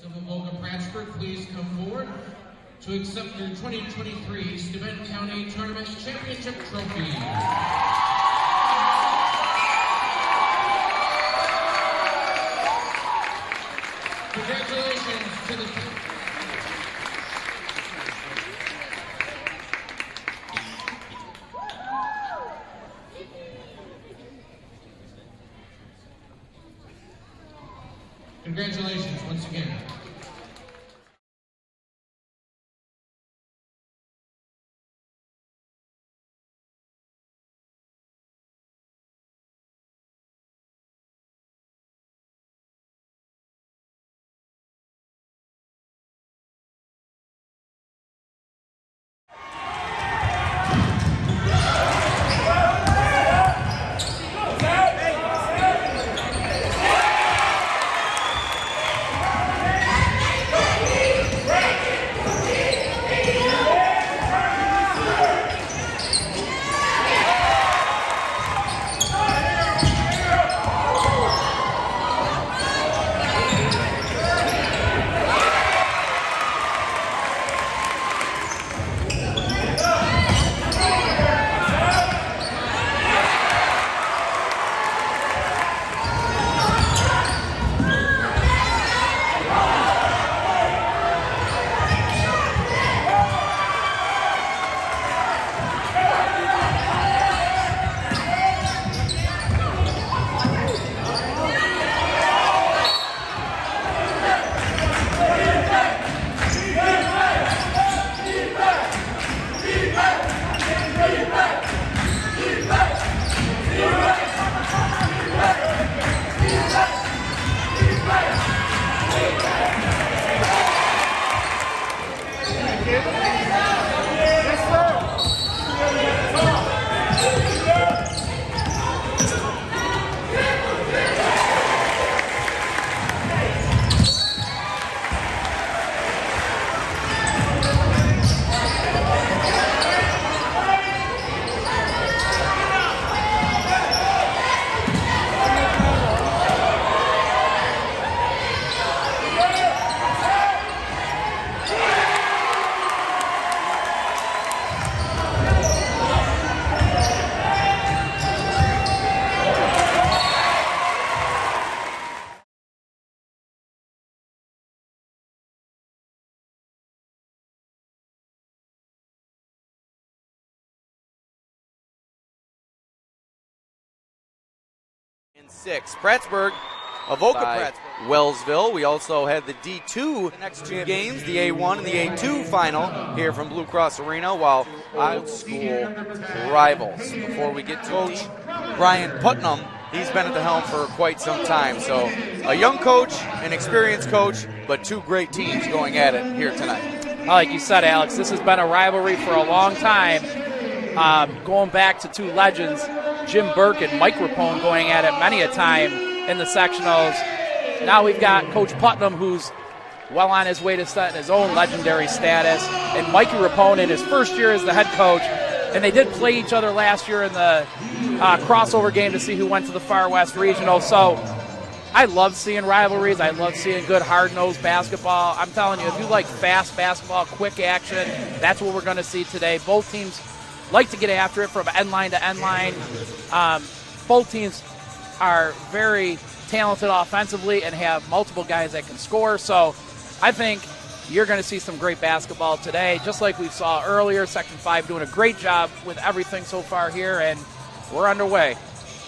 of Avoca Prattsburgh, please come forward to accept your 2023 Steuben County Tournament Championship Trophy. Congratulations to the team. Congratulations once again. In 6. Prattsburgh, Avoca Prattsburgh, Wellsville. We also had the D2 next two games, the A1 and the A2 final here from Blue Cross Arena, while old school rivals. Before we get to Coach Brian Putnam, he's been at the helm for quite some time. So a young coach, an experienced coach, but two great teams going at it here tonight. Like you said, Alex, this has been a rivalry for a long time. Going back to two legends, Jim Burke and Mike Rapone, going at it many a time in the sectionals. Now we've got Coach Putnam, who's well on his way to setting his own legendary status, and Mikey Rapone in his first year as the head coach. And they did play each other last year in the crossover game to see who went to the Far West Regional. So I love seeing rivalries. I love seeing good hard-nosed basketball. I'm telling you, if you like fast basketball, quick action, that's what we're going to see today. Both teams like to get after it from end line to end line. Both teams are very talented offensively and have multiple guys that can score. So I think you're going to see some great basketball today, just like we saw earlier. Section 5 doing a great job with everything so far here, and we're underway.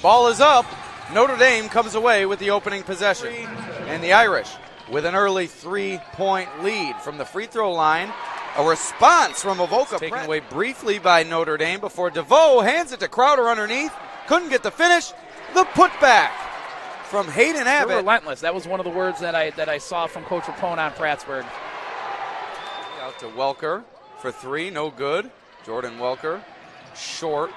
Ball is up. Notre Dame comes away with the opening possession. And the Irish with an early 3-point lead from the free throw line. A response from Avoca, taken away briefly by Notre Dame before DeVoe hands it to Crowder underneath. Couldn't get the finish. The putback from Hayden Abbott. They're relentless. That was one of the words that I saw from Coach Rapone on Prattsburgh. Out to Welker for three, no good. Jordan Welker, short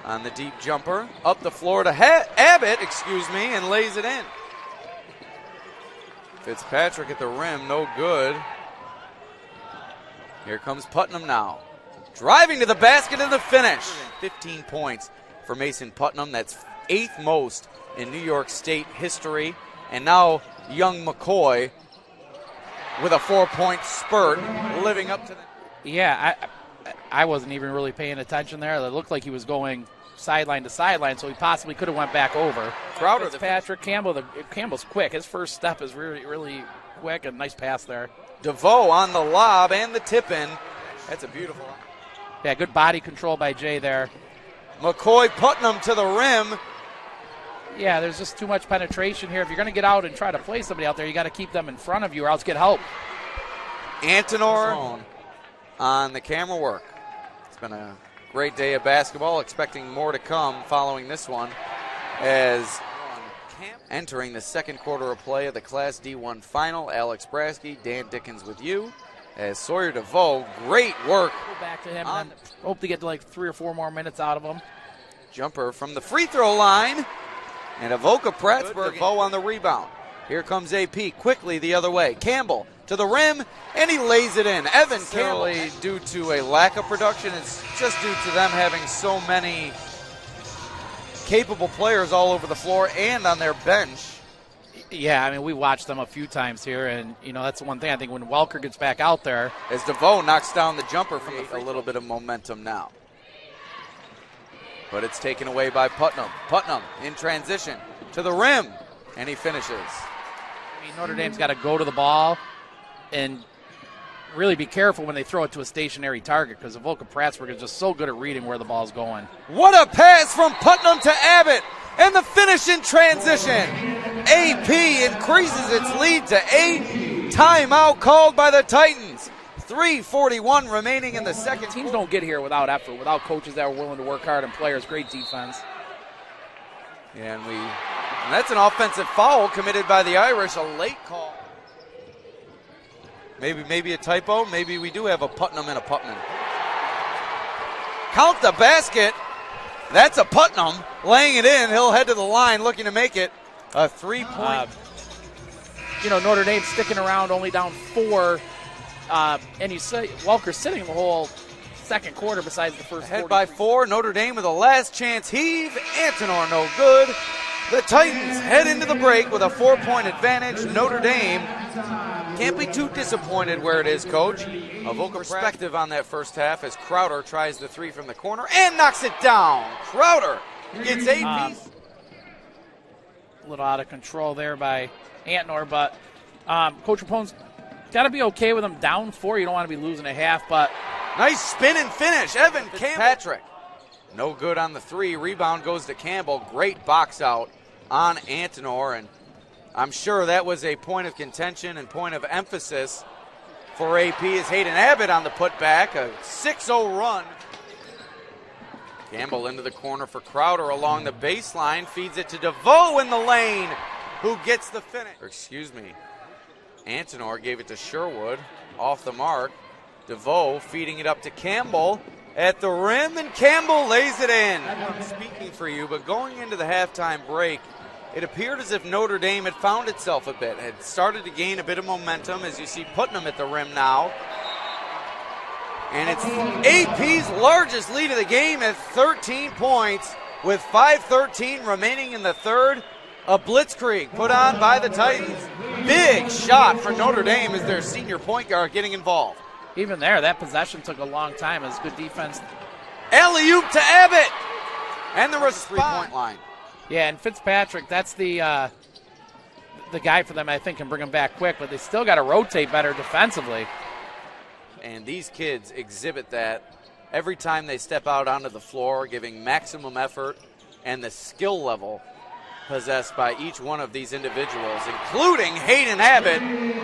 on the deep jumper. Up the floor to Abbott, and lays it in. Fitzpatrick at the rim, no good. Here comes Putnam now. Driving to the basket and the finish. 15 points for Mason Putnam. That's 8th most in New York State history. And now young McCoy with a 4-point spurt, living up to the... Yeah, I wasn't even really paying attention there. It looked like he was going sideline to sideline, so he possibly could have went back over. Crowder, Patrick Campbell's quick. His first step is really, really quick, and nice pass there. DeVoe on the lob and the tip-in. That's a beautiful... Yeah, good body control by Jay there. McCoy Putnam to the rim. Yeah, there's just too much penetration here. If you're going to get out and try to play somebody out there, you got to keep them in front of you or else get help. Antonor on the camera work. It's been a great day of basketball. Expecting more to come following this one as entering the second quarter of play of the Class D1 final. Alex Brasky, Dan Dickens with you. As Sawyer DeVoe, great work. Go back to him and hope to get like 3 or 4 more minutes out of him. Jumper from the free throw line. And Avoca Prattsburgh, DeVoe on the rebound. Here comes AP quickly the other way. Campbell to the rim, and he lays it in. Evan Campbell, due to a lack of production, it's just due to them having so many capable players all over the floor and on their bench. Yeah, I mean, we watched them a few times here, and, you know, that's the one thing I think when Welker gets back out there. As DeVoe knocks down the jumper from a little bit of momentum now. But it's taken away by Putnam. Putnam in transition to the rim, and he finishes. I mean, Notre Dame's got to go to the ball and really be careful when they throw it to a stationary target because Avoca Prattsburgh is just so good at reading where the ball's going. What a pass from Putnam to Abbott, and the finish in transition. AP increases its lead to 8. Timeout called by the Titans. 3:41 remaining in the second. Teams don't get here without effort, without coaches that are willing to work hard and players. Great defense. And that's an offensive foul committed by the Irish, a late call. Maybe a typo. Maybe we do have a Putnam and a Putnam. Count the basket. That's a Putnam laying it in. He'll head to the line looking to make it a 3-point. You know, Notre Dame sticking around only down 4. And you say Welker's sitting the whole second quarter besides the first. Ahead by 4. Notre Dame with a last chance heave. Antonor no good. The Titans head into the break with a 4-point advantage. Notre Dame can't be too disappointed where it is, Coach. Avoca perspective on that first half as Crowder tries the 3 from the corner and knocks it down. Crowder gets 8 pieces. A little out of control there by Antonor, but Coach Rapone's got to be okay with them down 4. You don't want to be losing a half, but nice spin and finish. Evan Patrick. No good on the 3. Rebound goes to Campbell. Great box out on Antonor, and I'm sure that was a point of contention and point of emphasis for AP as Hayden Abbott on the putback. A 6-0 run. Campbell into the corner for Crowder along the baseline. Feeds it to DeVoe in the lane, who gets the finish. Antonor gave it to Sherwood. Off the mark. DeVoe feeding it up to Campbell at the rim, and Campbell lays it in. I'm speaking for you, but going into the halftime break, it appeared as if Notre Dame had found itself a bit, had started to gain a bit of momentum as you see Putnam at the rim now. And it's AP's largest lead of the game at 13 points with 5:13 remaining in the third. A blitzkrieg put on by the Titans. Big shot for Notre Dame as their senior point guard getting involved. Even there, that possession took a long time. It was good defense. Alley-oop to Abbott. And the response. 3-point line. Yeah, and Fitzpatrick, that's the guy for them I think can bring them back quick, but they still got to rotate better defensively. And these kids exhibit that every time they step out onto the floor, giving maximum effort, and the skill level possessed by each one of these individuals, including Hayden Abbott,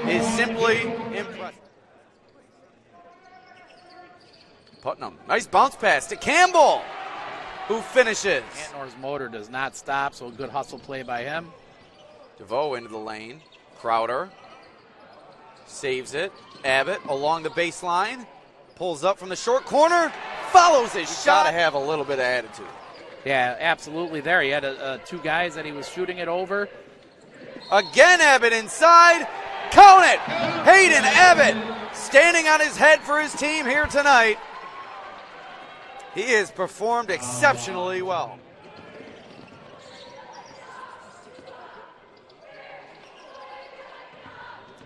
is simply impressive. Putnam, nice bounce pass to Campbell, who finishes. Antonor's motor does not stop, so a good hustle play by him. DeVoe into the lane. Crowder saves it. Abbott along the baseline, pulls up from the short corner, follows his shot. Got to have a little bit of attitude. Yeah, absolutely there. He had 2 guys that he was shooting it over. Again, Abbott inside. Count it! Hayden Abbott standing on his head for his team here tonight. He has performed exceptionally well.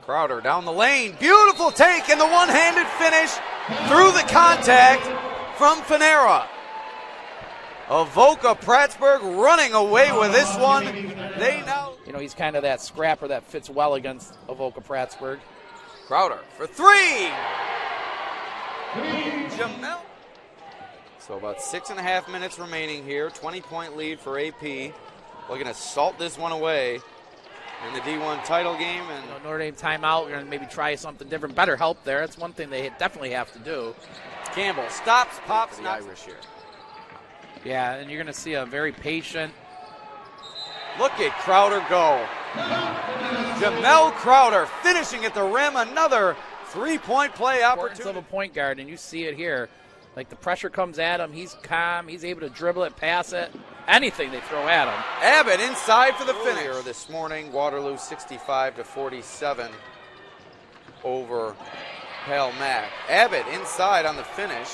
Crowder down the lane. Beautiful take and the one-handed finish through the contact from Fanera. Avoca Prattsburgh running away with this one. They now, he's kind of that scrapper that fits well against Avoca Prattsburgh. Crowder for three. Jamel. So about 6.5 minutes remaining here. 20-point lead for AP. Looking to salt this one away in the D1 title game. And Notre Dame timeout. We're going to maybe try something different. Better help there. That's one thing they definitely have to do. Campbell stops, pops, the Irish here. Yeah, and you're going to see a very patient. Look at Crowder go. Jamel Crowder finishing at the rim. Another three-point play opportunity. Of a point guard, and you see it here. Like the pressure comes at him. He's calm. He's able to dribble it, pass it. Anything they throw at him. Abbott inside for the finish. This morning, Waterloo 65-47 over Hale Mac. Abbott inside on the finish.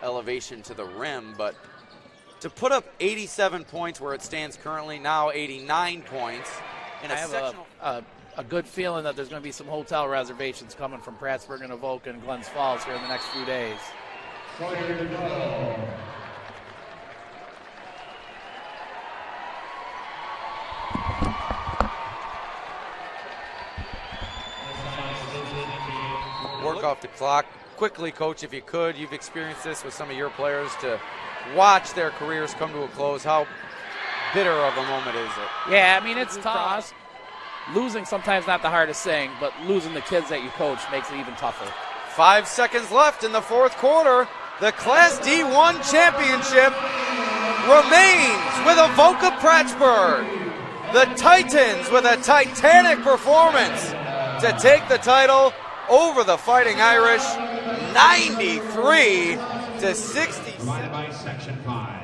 Elevation to the rim, but to put up 87 points where it stands currently, now 89 points in a sectional. A good feeling that there's going to be some hotel reservations coming from Prattsburgh and Avoca and Glens Falls here in the next few days. Work off the clock quickly, Coach, if you could. You've experienced this with some of your players, to watch their careers come to a close. How bitter of a moment is it? Yeah, I mean, it's tough. Losing sometimes not the hardest thing, but losing the kids that you coach makes it even tougher. 5 seconds left in the fourth quarter. The Class D1 championship remains with Avoca Prattsburgh. The Titans with a titanic performance to take the title over the Fighting Irish, 93-60. Provided by Section 5.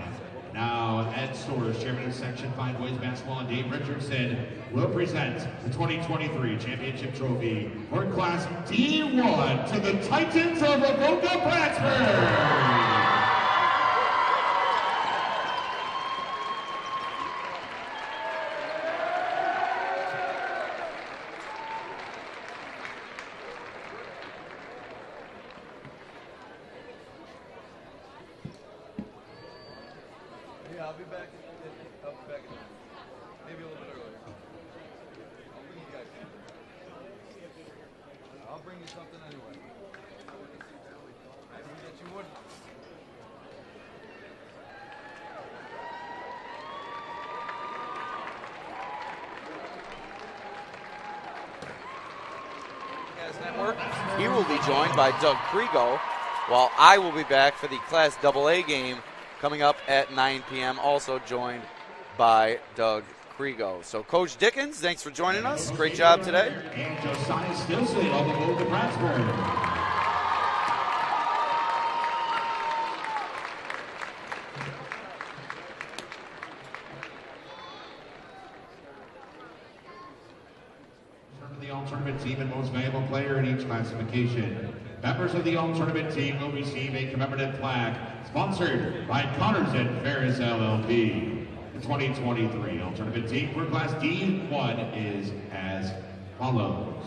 Now, Ed Storrs, Chairman of Section 5 Boys Basketball, and Dave Richardson will present the 2023 championship trophy for Class D1 to the Titans of Avoca Prattsburgh. I'll be back. Maybe a little bit earlier. I'll bring you guys. I'll bring you something anyway. I didn't get you wood. Network. He will be joined by Doug Krigo, while I will be back for the Class AA game coming up at 9 p.m., also joined by Doug Krigo. So, Coach Dickens, thanks for joining us. Great job today. And Josiah Stilson of Avoca Prattsburgh. The All-Tournament team and most valuable player in each classification. Members of the All-Tournament team will receive a commemorative plaque sponsored by Connors and Ferris LLP. The 2023 All-Tournament team for Class D1 is as follows.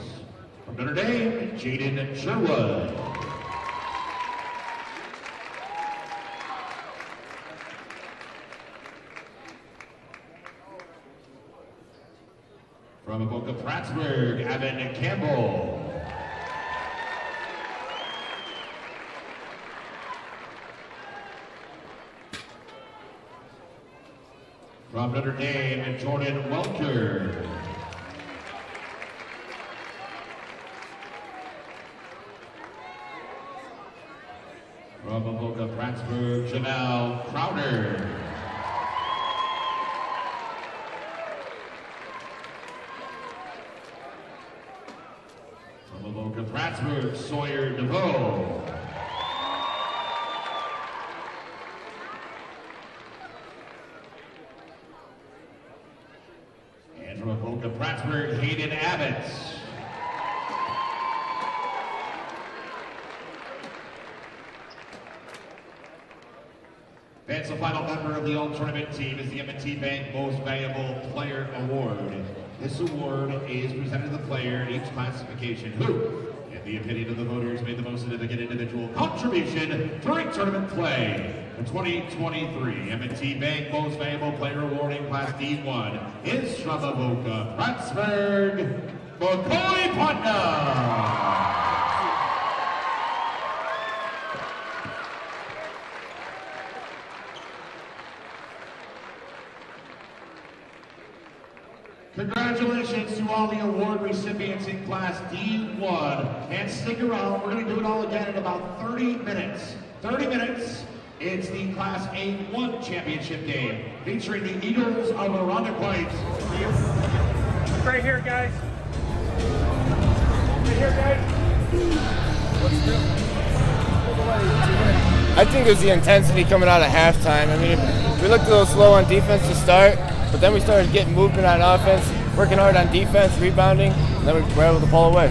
From Notre Dame, Jaden Sherwood. From Avoca Prattsburgh, Evan Campbell. From Notre Dame, Jordan Welker. From Avoca Prattsburgh, Jamel Crowder. From Avoca Prattsburgh, Sawyer DeVoe. And from Avoca Prattsburgh, Hayden Abbott. And the final member of the all-tournament team is the M&T Bank Most Valuable Player Award. This award is presented to the player in each classification who, in the opinion of the voters, made the most significant individual contribution during tournament play. The 2023 M&T Bank Most Valuable Player Award in Class D1 is from Avoca, Prattsburgh, McCoy Putnam. Congratulations to all the award recipients in Class D1. And stick around, we're going to do it all again in about 30 minutes. 30 minutes, it's the Class A1 championship game, featuring the Eagles of Irondequoit. Right here, guys. Right here, guys. I think it was the intensity coming out of halftime. I mean, we looked a little slow on defense to start, but then we started getting movement on offense, working hard on defense, rebounding, and then we were able to pull away.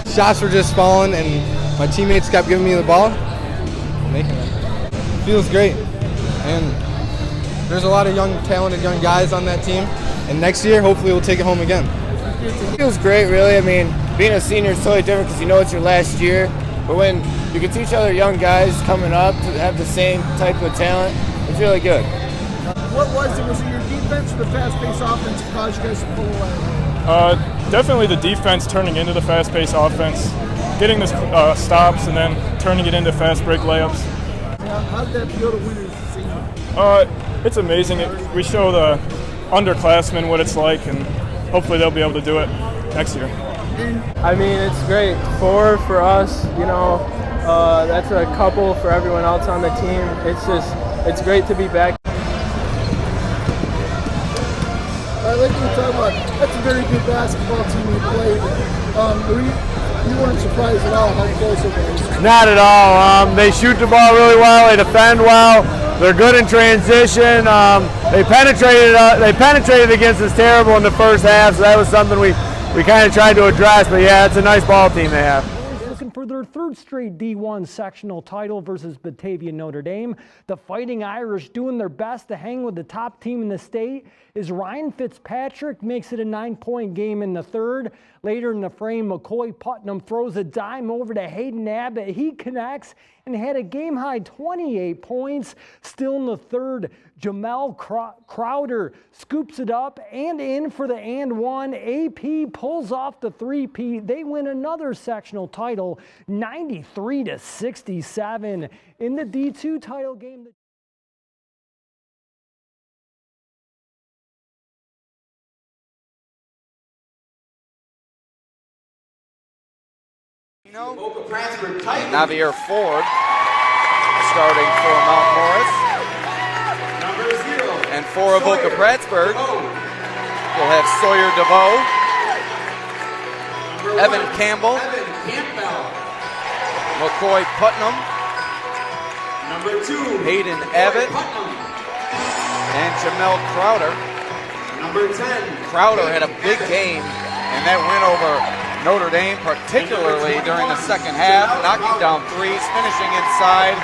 Shots were just falling, and my teammates kept giving me the ball, making it. It feels great, and there's a lot of talented young guys on that team, and next year, hopefully, we'll take it home again. It feels great, really. I mean, being a senior is totally different because you know it's your last year, but when you can teach other young guys coming up to have the same type of talent, it's really good. What was it? Was it your defense or the fast-paced offense that caused you guys to pull away? Definitely the defense turning into the fast-paced offense, getting the stops and then turning it into fast break layups. How did that feel to win as a senior? It's amazing. We show the underclassmen what it's like, and hopefully they'll be able to do it next year. I mean, it's great. 4 for us, you know, that's a couple for everyone else on the team. It's great to be back. I like what you're talking about. That's a very good basketball team you played. You weren't surprised at all how close it was. Not at all. They shoot the ball really well. They defend well. They're good in transition. They penetrated against us terrible in the first half, so that was something we kind of tried to address. But yeah, it's a nice ball team they have. Looking for their 3rd straight D1 sectional title versus Batavia Notre Dame. The Fighting Irish doing their best to hang with the top team in the state as Ryan Fitzpatrick makes it a 9-point game in the 3rd. Later in the frame, McCoy Putnam throws a dime over to Hayden Abbott. He connects and had a game-high 28 points. Still in the 3rd, Jamel Crowder scoops it up and in for the and one. AP pulls off the 3-peat. They win another sectional title, 93-67 in the D2 title game. Avoca Prattsburgh Titans. Navier Ford starting for Mount Morris. Number 0. And for Avoca Prattsburgh, we'll have Sawyer DeVoe, Evan Campbell, McCoy Putnam, number 2, Hayden Abbott, and Jamel Crowder. Number 10. Crowder had a big game, and that win over Notre Dame, particularly during the second half, knocking down threes, finishing inside.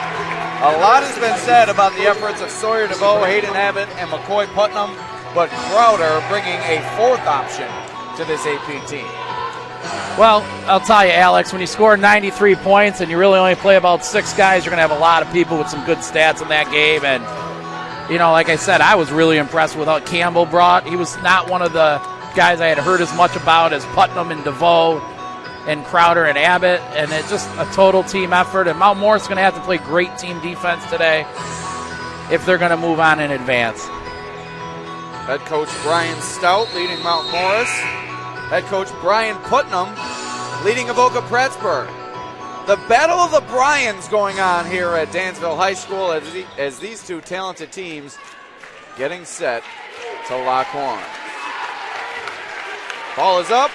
A lot has been said about the efforts of Sawyer DeVoe, Hayden Abbott, and McCoy Putnam, but Crowder bringing a 4th option to this AP team. Well, I'll tell you, Alex, when you score 93 points and you really only play about 6 guys, you're going to have a lot of people with some good stats in that game. And, you know, like I said, I was really impressed with what Campbell brought. He was not one of the guys I had heard as much about as Putnam and DeVoe and Crowder and Abbott, and it's just a total team effort. And Mount Morris is going to have to play great team defense today if they're going to move on in advance. Head coach Brian Stout leading Mount Morris. Head coach Brian Putnam leading Avoca Prattsburgh. The battle of the Bryans going on here at Dansville High School as these two talented teams getting set to lock horns. Ball is up.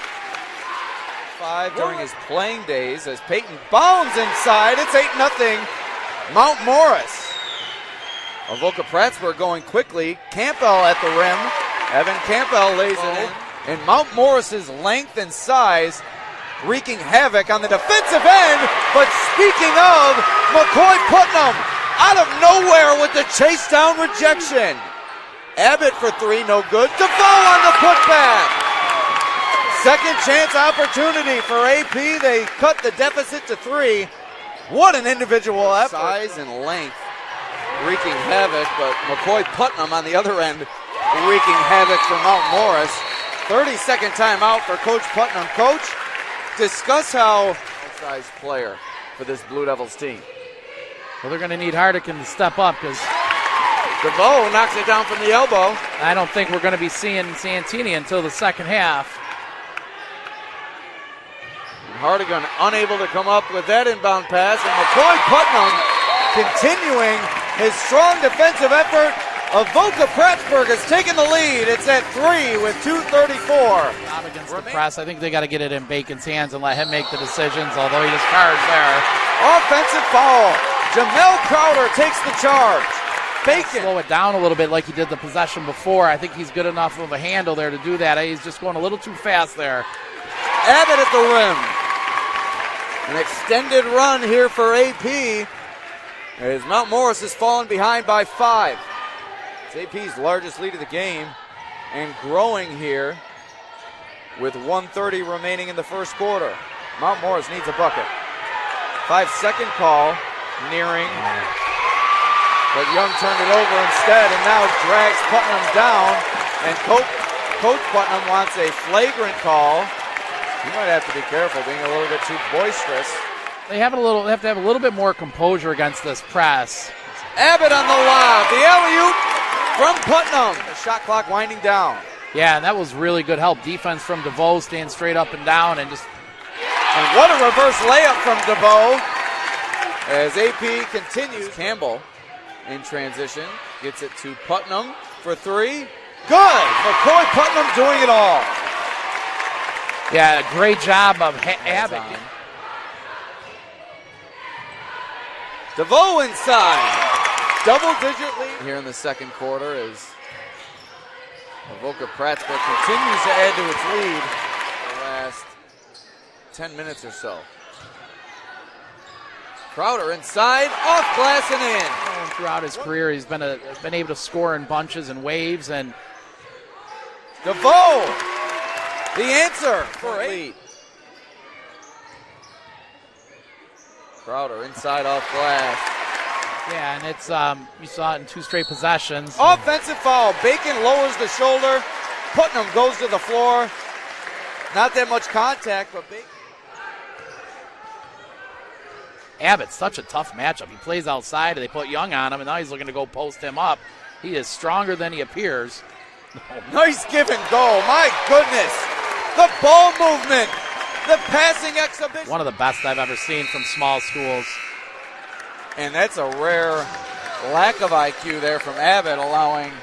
5 during his playing days as Peyton bounds inside. It's 8-0 Mount Morris. Avoca Prattsburgh going quickly. Campbell at the rim. Evan Campbell lays it in. And Mount Morris's length and size wreaking havoc on the defensive end. But speaking of, McCoy Putnam out of nowhere with the chase down rejection. Abbott for three, no good. DeVoe on the putback. Second chance opportunity for AP. They cut the deficit to three. What an individual effort. Size and length wreaking havoc, but McCoy Putnam on the other end wreaking havoc for Mount Morris. 30-second timeout for Coach Putnam. Coach, discuss how outsized player for this Blue Devils team. Well, they're going to need Hardikin to step up because DeVoe knocks it down from the elbow. I don't think we're going to be seeing Santini until the second half. Hardigan unable to come up with that inbound pass, and McCoy Putnam continuing his strong defensive effort. Avoca Prattsburgh has taken the lead. It's at 3 with 2:34. Job against the press. I think they got to get it in Bacon's hands and let him make the decisions, although he just cards there. Offensive foul. Jamel Crowder takes the charge. Bacon. Slow it down a little bit like he did the possession before. I think he's good enough of a handle there to do that. He's just going a little too fast there. Abbott at the rim. An extended run here for AP as Mount Morris has fallen behind by 5. It's AP's largest lead of the game and growing here with 1:30 remaining in the first quarter. Mount Morris needs a bucket. 5-second call nearing, but Young turned it over instead and now drags Putnam down, and Coach Putnam wants a flagrant call. You might have to be careful being a little bit too boisterous. They have to have a little bit more composure against this press. Abbott on the lob, the alley-oop from Putnam. The shot clock winding down. Yeah, and that was really good help. Defense from DeVoe, staying straight up and down, and what a reverse layup from DeVoe as AP continues. Campbell in transition gets it to Putnam for three. Good. McCoy Putnam doing it all. Yeah, great job of Abbott. DeVoe inside. Double-digit lead here in the second quarter as Avoca Prattsburgh continues to add to its lead for the last 10 minutes or so. Crowder inside, off glass and in. Throughout his career, he's been able to score in bunches and waves. And DeVoe, the answer for 8. Crowder inside off glass. Yeah, and it's you saw it in 2 straight possessions. Offensive foul. Bacon lowers the shoulder. Putnam goes to the floor. Not that much contact, but Bacon. Abbott's such a tough matchup. He plays outside, and they put Young on him, and now he's looking to go post him up. He is stronger than he appears. Nice give and go. My goodness. The ball movement. The passing exhibition. One of the best I've ever seen from small schools. And that's a rare lack of IQ there from Abbott, allowing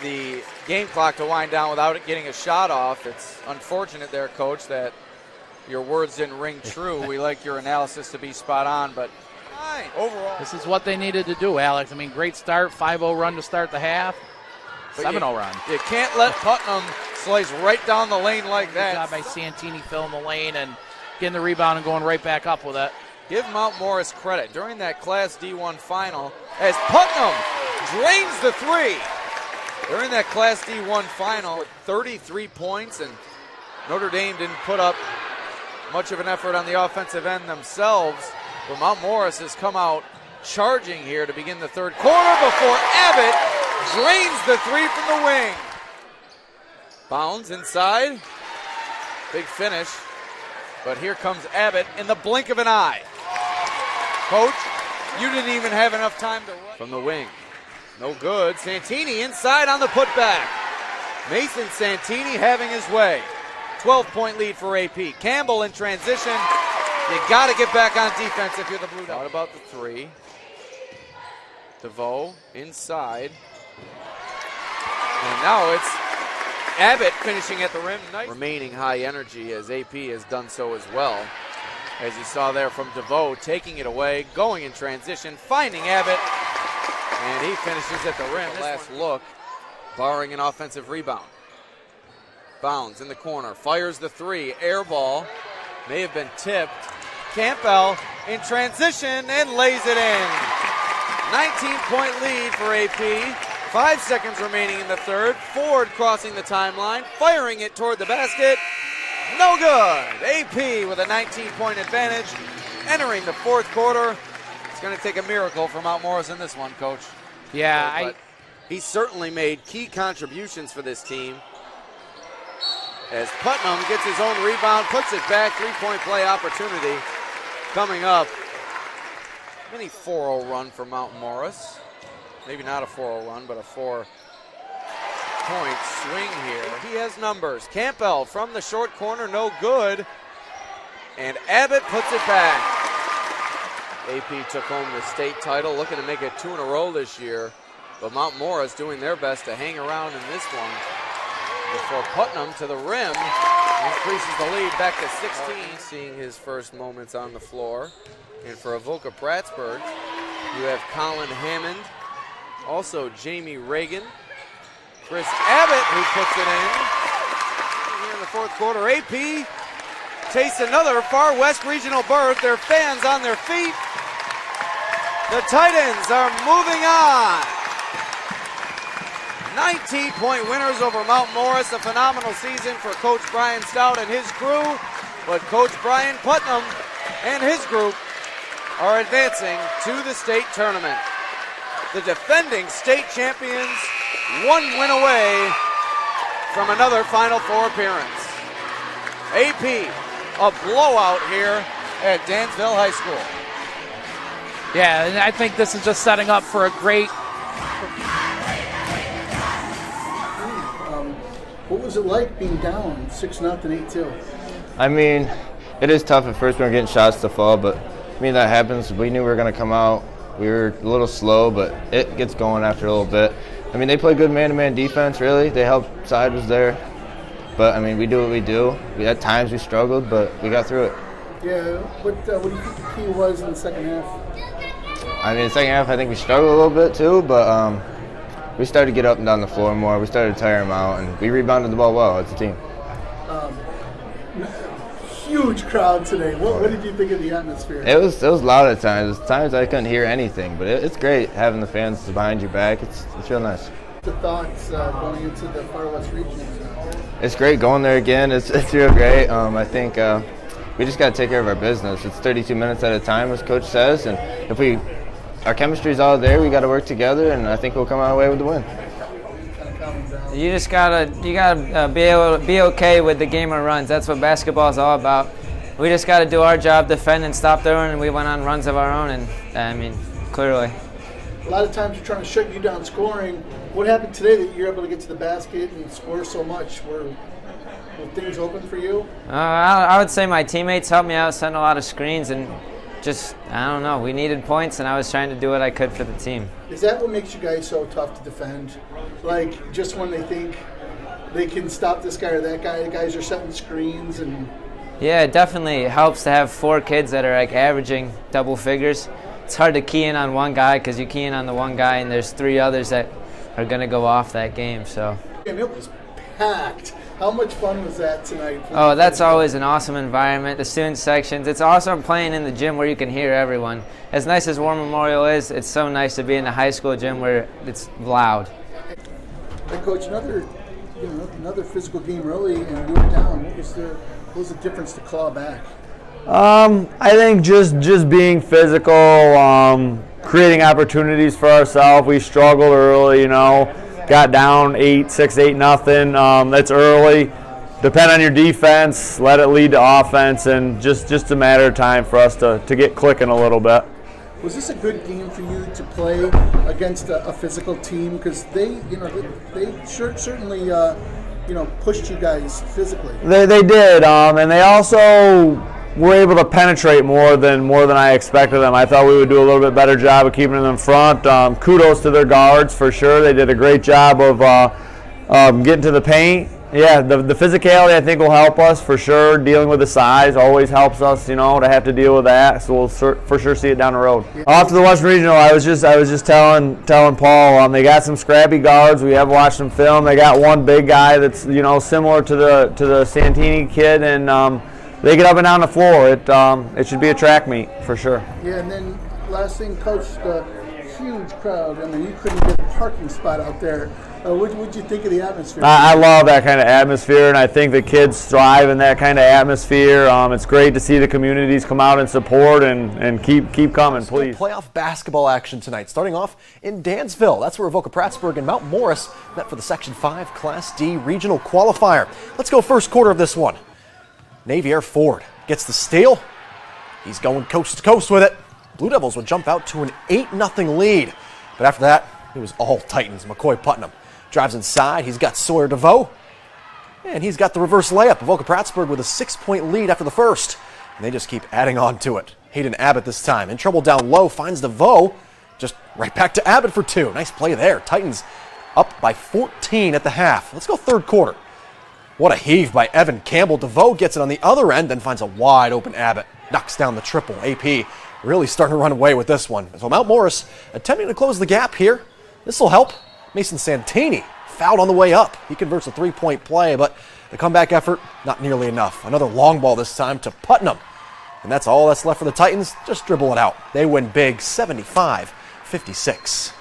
the game clock to wind down without it getting a shot off. It's unfortunate there, Coach, that your words didn't ring true. We like your analysis to be spot on, but fine overall. This is what they needed to do, Alex. I mean, great start, 5-0 run to start the half, 7-0 run. You can't let Putnam slice right down the lane like that. Good job by Santini filling the lane and getting the rebound and going right back up with it. Give Mount Morris credit during that Class D1 final as Putnam drains the 3. During that Class D1 final, 33 points, and Notre Dame didn't put up much of an effort on the offensive end themselves. But Mount Morris has come out charging here to begin the third quarter before Abbott drains the 3 from the wing. Bounds inside. Big finish. But here comes Abbott in the blink of an eye. Coach, you didn't even have enough time to run. From the wing. No good. Santini inside on the putback. Mason Santini having his way. 12-point lead for AP. Campbell in transition. You got to get back on defense if you're the Blue Devils. What about the 3? DeVoe inside. And now it's Abbott finishing at the rim. Nice. Remaining high energy as AP has done so as well. As you saw there from DeVoe, taking it away, going in transition, finding Abbott, and he finishes at the rim. Last look, barring an offensive rebound. Bounds in the corner, fires the 3, air ball, may have been tipped. Campbell in transition and lays it in. 19-point lead for AP. 5 seconds remaining in the third. Ford crossing the timeline, firing it toward the basket. No good. AP with a 19-point advantage. Entering the fourth quarter. It's going to take a miracle for Mount Morris in this one, Coach. Yeah, he certainly made key contributions for this team. As Putnam gets his own rebound, puts it back, three-point play opportunity coming up. Mini 4-0 run for Mount Morris. Maybe not a 4-0 run, but a 4-point swing here. He has numbers. Campbell from the short corner, no good. And Abbott puts it back. AP took home the state title, looking to make it 2 in a row this year. But Mount Morris doing their best to hang around in this one. Before Putnam to the rim, increases the lead back to 16. Seeing his first moments on the floor. And for Avoca Prattsburgh, you have Colin Hammond, also Jamie Reagan, Chris Abbott who puts it in. Here in the fourth quarter, AP tastes another Far West Regional berth. Their fans on their feet. The Titans are moving on. 19-point winners over Mount Morris. A phenomenal season for Coach Brian Stout and his crew. But Coach Brian Putnam and his group are advancing to the state tournament. The defending state champions, 1 win away from another Final Four appearance. AP, a blowout here at Dansville High School. Yeah, and I think this is just setting up for a great. What was it like being down 6-0, 8-2? I mean, it is tough at first when we're getting shots to fall, but I mean, that happens. We knew we were going to come out. We were a little slow, but it gets going after a little bit. I mean, they play good man-to-man defense, really. They helped. Side was there. But, I mean, we do what we do. At times we struggled, but we got through it. Yeah, what do you think the key was in the second half? I mean, the second half, I think we struggled a little bit too, but we started to get up and down the floor more. We started to tire them out, and we rebounded the ball well as a team. Huge crowd today. What did you think of the atmosphere? It was loud at times. Times I couldn't hear anything, but it's great having the fans behind your back. It's real nice. The thoughts going into the Far West region? It's great going there again. It's real great. I think we just got to take care of our business. It's 32 minutes at a time, as Coach says, and if our chemistry's all there, we got to work together, and I think we'll come out away with the win. You just gotta be able to be okay with the game of runs. That's what basketball is all about. We just gotta do our job, defend and stop the run, and we went on runs of our own. And I mean, clearly. A lot of times you're trying to shut you down scoring. What happened today that you're able to get to the basket and score so much? Were things open for you? I would say my teammates helped me out, sent a lot of screens, and just, I don't know, we needed points, and I was trying to do what I could for the team. Is that what makes you guys so tough to defend? Like, just when they think they can stop this guy or that guy, the guys are setting screens and... Yeah, it definitely helps to have 4 kids that are like averaging double figures. It's hard to key in on one guy because you key in on the one guy and there's 3 others that are going to go off that game, so. And it was packed. How much fun was that tonight? Oh, that's always an awesome environment. The student sections. It's awesome playing in the gym where you can hear everyone. As nice as War Memorial is, it's so nice to be in the high school gym where it's loud. Hey, Coach, another physical game early and we were down. What was the difference to claw back? I think just being physical, creating opportunities for ourselves. We struggled early, got down 6-8-0. That's early. Depend on your defense, let it lead to offense, and just a matter of time for us to get clicking a little bit. Was this a good game for you to play against a physical team? Because they certainly pushed you guys physically. They did, and they also were able to penetrate more than I expected them. I thought we would do a little bit better job of keeping them in front. Kudos to their guards for sure. They did a great job of getting to the paint. Yeah, the physicality I think will help us for sure. Dealing with the size always helps us, to have to deal with that. So we'll for sure see it down the road. Off to the Western Regional, I was just telling Paul, they got some scrappy guards. We have watched them film. They got one big guy that's similar to the Santini kid, and they get up and down the floor. It should be a track meet for sure. Yeah, and then last thing, Coach, the huge crowd. I mean, you couldn't get a parking spot out there. What'd you think of the atmosphere? I love that kind of atmosphere, and I think the kids thrive in that kind of atmosphere. It's great to see the communities come out and support and keep coming, please. Playoff basketball action tonight, starting off in Dansville. That's where Avoca Prattsburgh and Mount Morris met for the Section 5 Class D regional qualifier. Let's go first quarter of this one. Navier Ford gets the steal. He's going coast to coast with it. Blue Devils would jump out to an 8-0 lead. But after that, it was all Titans. McCoy Putnam drives inside. He's got Sawyer DeVoe. And he's got the reverse layup. Avoca Prattsburgh with a 6-point lead after the first. And they just keep adding on to it. Hayden Abbott this time in trouble down low, finds DeVoe. Just right back to Abbott for 2. Nice play there. Titans up by 14 at the half. Let's go third quarter. What a heave by Evan Campbell. DeVoe gets it on the other end, then finds a wide open Abbott. Knocks down the triple. AP really starting to run away with this one. So Mount Morris attempting to close the gap here. This will help. Mason Santini fouled on the way up. He converts a 3-point play, but the comeback effort, not nearly enough. Another long ball this time to Putnam. And that's all that's left for the Titans. Just dribble it out. They win big, 75-56.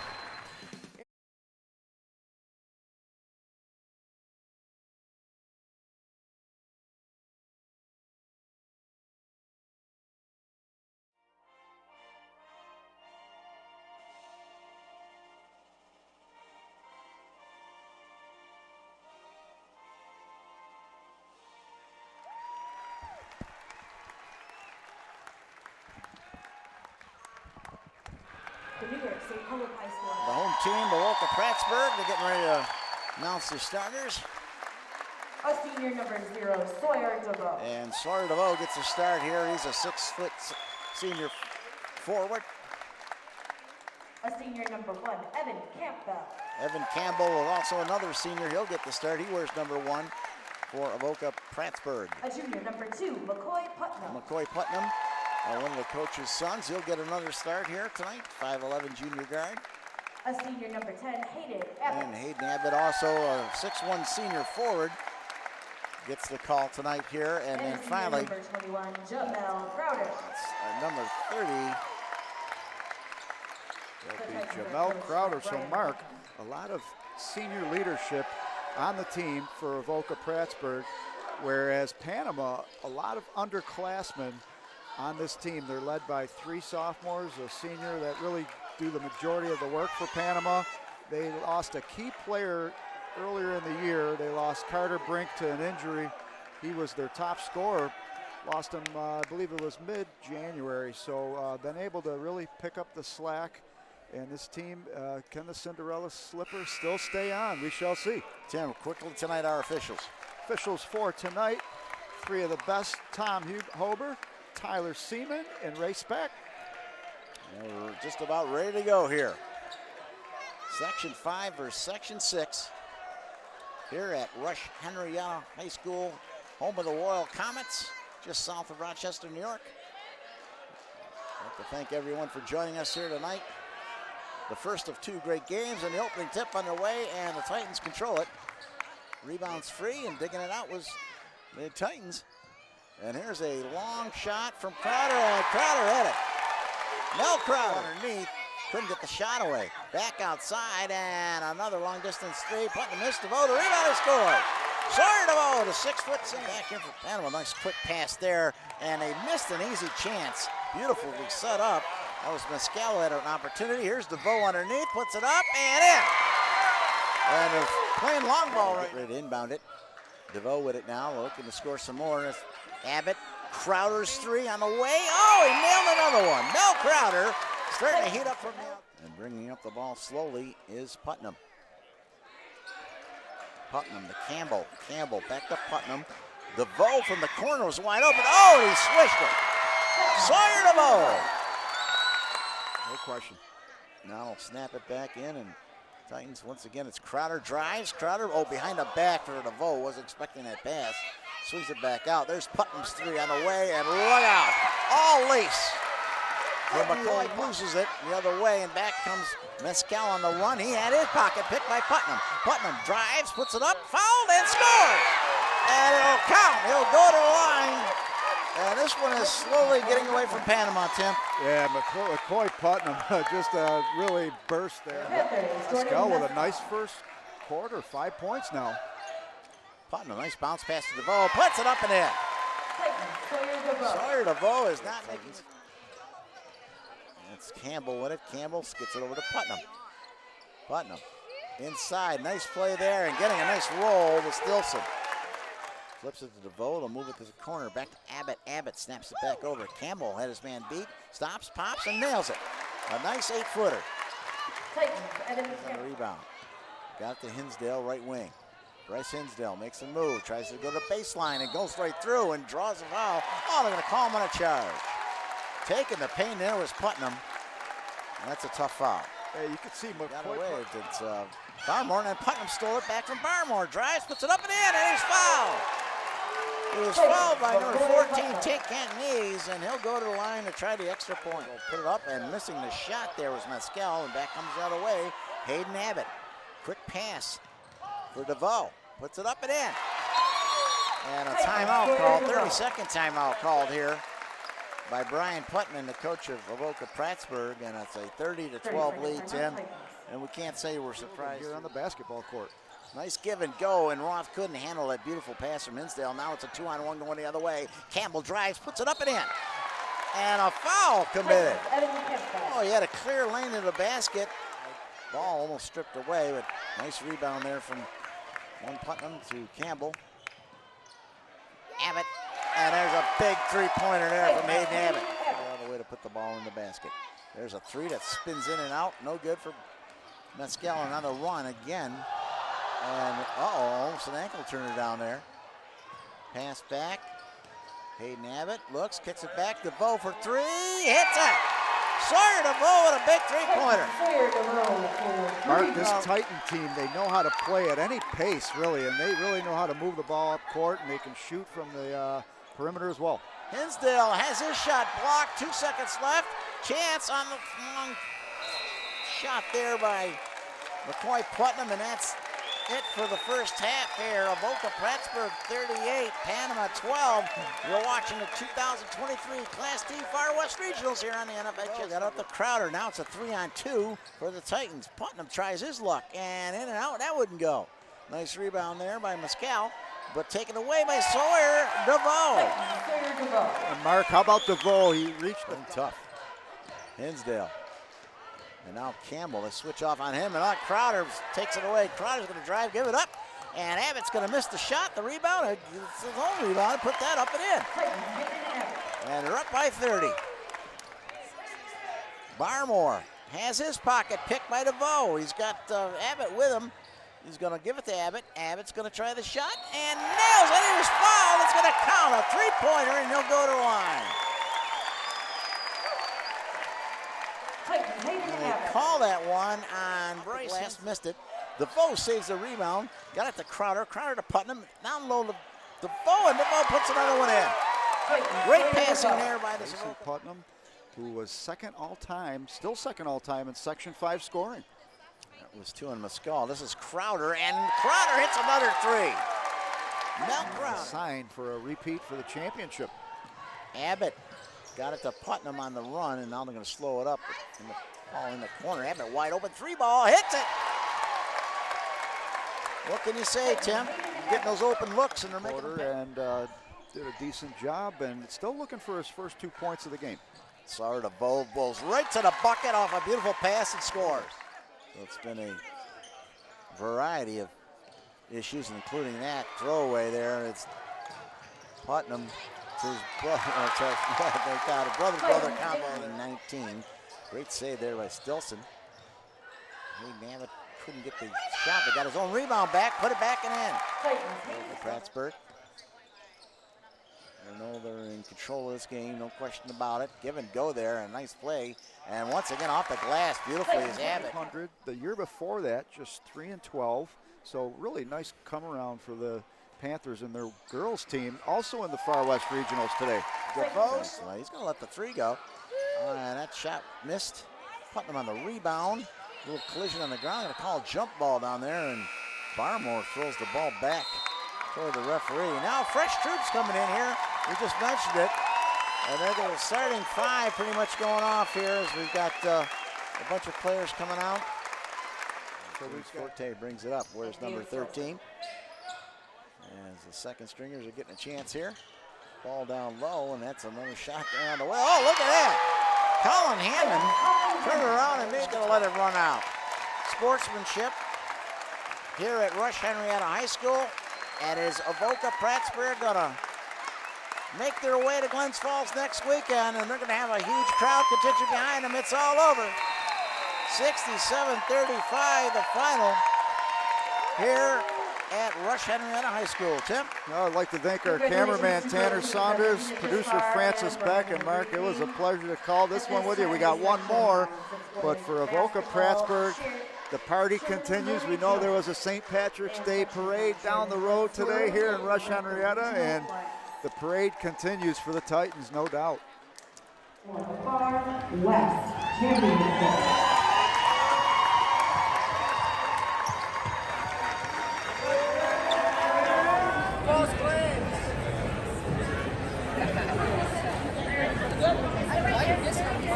The home team, Avoca Prattsburgh, they're getting ready to announce their starters. A senior number 0, Sawyer DeVoe. And Sawyer DeVoe gets a start here. He's a 6-foot senior forward. A senior number 1, Evan Campbell. Evan Campbell is also another senior. He'll get the start. He wears number 1 for Avoca Prattsburgh. A junior number 2, McCoy Putnam. McCoy Putnam, one of the coach's sons. He'll get another start here tonight. 5'11" junior guard. A senior number 10, Hayden Abbott. And Hayden Abbott, also a 6'1" senior forward, gets the call tonight here. And then finally, number 21, Jamel Crowder. Number 30. That'll be Jamel Crowder. So, Mark, a lot of senior leadership on the team for Avoca Prattsburgh, whereas Panama, a lot of underclassmen on this team. They're led by 3 sophomores, a senior that really do the majority of the work for Panama. They lost a key player earlier in the year. They lost Carter Brink to an injury. He was their top scorer. Lost him, I believe it was mid-January. So been able to really pick up the slack. And this team, can the Cinderella slipper still stay on? We shall see. Tim, quickly tonight, our officials. Officials for tonight, 3 of the best: Tom Hober, Tyler Seaman, and Ray Speck. And we're just about ready to go here. Section 5 versus Section 6 here at Rush Henrietta High School, home of the Royal Comets, just south of Rochester, New York. I'd like to thank everyone for joining us here tonight. The first of 2 great games, and the opening tip underway, and the Titans control it. Rebounds free, and digging it out was the Titans. And here's a long shot from Crowder, and Crowder hit it. Mel Crowder underneath, couldn't get the shot away. Back outside, and another long distance 3. Putnam missed. DeVoe, the rebound, and scored. Sawyer DeVoe, the 6-foot center. Back in for Panama. Nice quick pass there, and they missed an easy chance. Beautifully set up. That was Mescal had an opportunity. Here's DeVoe underneath, puts it up, and in. And they're playing long ball right. Ready to inbound it. DeVoe with it now, looking to score some more. Abbott, Crowder's 3 on the way. Oh, he nailed another one. Mel Crowder starting to heat up from the out. And bringing up the ball slowly is Putnam. Putnam to Campbell. Campbell back to Putnam. DeVoe from the corner was wide open. Oh, he swished it. Sawyer DeVoe. No question. Now he'll snap it back in, and Titans, once again, it's Crowder drives. Crowder, behind the back for DeVoe. Wasn't expecting that pass. Swings it back out. There's Putnam's 3 on the way, and look out. All lace. And McCoy loses it the other way, and back comes Mescal on the run. He had his pocket picked by Putnam. Putnam drives, puts it up, fouled, and scored. And it'll count. He'll go to the line And this one is slowly getting away from Panama, Tim. Yeah, McCoy Putnam just really burst there. Pascal with a nice first quarter, 5 points now. Putnam, nice bounce pass to DeVoe, puts it up and in. Sawyer DeVoe is not making. It's Campbell with it. Campbell gets it over to Putnam. Putnam inside, nice play there, and getting a nice roll with Stilson. Flips it to DeVoe, they'll move it to the corner, back to Abbott. Abbott snaps it back over. Campbell had his man beat, stops, pops, and nails it. A nice 8-footer. On the rebound. Got it to Hinsdale, right wing. Bryce Hinsdale makes a move, tries to go to the baseline and goes right through and draws a foul. Oh, they're gonna call him on a charge. Taking the pain there was Putnam. And that's a tough foul. Yeah, you can see got away. It's Barmore, and Putnam stole it back from Barmore. Drives, puts it up and in, and he's fouled. He was fouled by number 14, Tate Cantonese, and he'll go to the line to try the extra point. Put it up, and missing the shot there was Mescal, and back comes the other way, Hayden Abbott. Quick pass for DeVoe. Puts it up and in. And a timeout called, 30-second timeout called here by Brian Putman, the coach of Avoca Prattsburgh, and it's a 30-12 lead, Tim. And we can't say we're surprised. Here on the basketball court. Nice give and go, and Roth couldn't handle that beautiful pass from Hinsdale. Now it's a 2-on-1 going the other way. Campbell drives, puts it up and in. And a foul committed. Oh, he had a clear lane to the basket. Ball almost stripped away, but nice rebound there from one Putnam to Campbell. Abbott, and there's a big three-pointer there from Hayden Abbott. Another way to put the ball in the basket. There's a three that spins in and out. No good for Mescal. Another run again. And almost an ankle turner down there. Pass back. Hayden Abbott looks, kicks it back. DeVoe for three, hits it. Sawyer DeVoe with a big three-pointer. Mark, this Titan team, they know how to play at any pace, really, and they really know how to move the ball up court, and they can shoot from the perimeter as well. Hinsdale has his shot blocked, 2 seconds left. Chance on the long shot there by McCoy Putnam, and that's it for the first half here. Avoca Prattsburgh 38, Panama 12. You're watching the 2023 Class D Far West Regionals here on the NFL. Got up the Crowder. Now it's a 3-on-2 for the Titans. Putnam tries his luck, and in and out, that wouldn't go. Nice rebound there by Mescal, but taken away by Sawyer DeVoe. And Mark, how about DeVoe? He reached them tough. Hinsdale. And now Campbell, they switch off on him, and now Crowder takes it away. Crowder's going to drive, give it up, and Abbott's going to miss the shot. The rebound, it's his own rebound, put that up and in. And they're up by 30. Barmore has his pocket picked by DeVoe. He's got Abbott with him. He's going to give it to Abbott. Abbott's going to try the shot, and nails it. He was fouled. It's going to count a three-pointer, and he'll go to the line. They call that one on Bryce. Last missed it. DeVoe saves the rebound. Got it to Crowder. Crowder to Putnam. Down low to DeVoe, and DeVoe puts another one in. Great passing there by the Putnam, who was second all-time, still second all-time in Section 5 scoring. That was two on Mescal. This is Crowder, and Crowder hits another three. Mel Crowder. Sign for a repeat for the championship. Abbott got it to Putnam on the run, and now they're going to slow it up. In the corner, Abbott wide open, three ball, hits it. What can you say, Tim? Getting those open looks, and they're making and did a decent job, and still looking for his first 2 points of the game. Sawyer DeVoe blows right to the bucket off a beautiful pass and scores. So it's been a variety of issues, including that throwaway there. It's Putnam. It's his brother, brother combo in 19. Great save there by Stilson. Hayden Abbott couldn't get the shot, but got his own rebound back, put it back and in. Prattsburgh. I know they're in control of this game, no question about it. Give and go there, a nice play. And once again off the glass, beautifully is Abbott. The year before that, just 3-12. So really nice come around for the Panthers and their girls team, also in the Far West Regionals today. DeVoe, he's going to let the three go. And that shot missed. Putnam on the rebound. A little collision on the ground. Going to call a jump ball down there, and Barmore throws the ball back toward the referee. Now fresh troops coming in here We just mentioned it. And they're the starting five pretty much going off here as we've got a bunch of players coming out. So Forte brings it up. Where's number 13? As the second stringers are getting a chance here. Ball down low, and that's another shot down the well. Oh, look at that. Colin Hammond turned around and he's going to let it run out. Sportsmanship here at Rush Henrietta High School. And is Avoca Prattsburgh going to make their way to Glens Falls next weekend, and they're going to have a huge crowd contingent behind them. It's all over. 67-35, the final here at Rush Henrietta High School. Tim? I'd like to thank our cameraman Tanner Saunders, producer Francis Beck, and Mark, it was a pleasure to call this one with you. We got one more, but for Avoca Prattsburgh, the party continues. We know there was a St. Patrick's Day parade down the road today here in Rush Henrietta, and the parade continues for the Titans, no doubt. Far West Championship.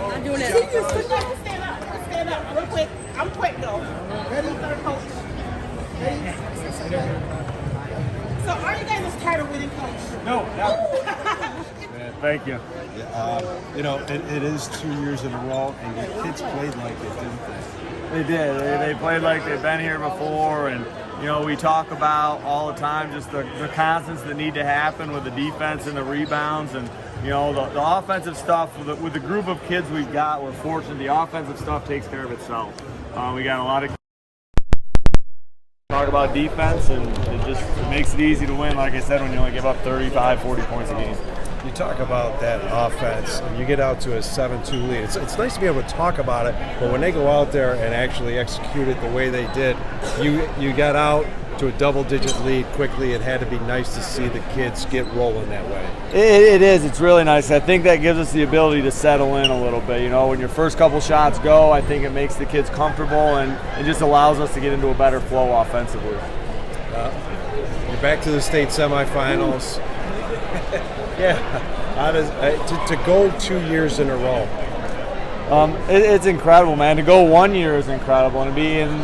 I'm doing it. Stand up real quick. I'm quick though. Ready? Coach. Ready? So are you guys tired of winning, Coach? No. Thank you. You know, it is 2 years in a row, and your kids played like it, didn't they? They did. They played like they've been here before, and you know, we talk about all the time just the constants that need to happen with the defense and the rebounds, and you know, the offensive stuff with the group of kids we've got. We're fortunate. The offensive stuff takes care of itself. We got a lot of talk about defense, and it makes it easy to win. Like I said, when you only give up 35, 40 points a game. You talk about that offense, and you get out to a 7-2 lead. It's nice to be able to talk about it, but when they go out there and actually execute it the way they did, you got out to a double-digit lead quickly. It had to be nice to see the kids get rolling that way. It is. It's really nice. I think that gives us the ability to settle in a little bit. You know, when your first couple shots go, I think it makes the kids comfortable, and it just allows us to get into a better flow offensively. You're back to the state semifinals. Yeah, to go 2 years in a row. It's incredible, man. To go 1 year is incredible, and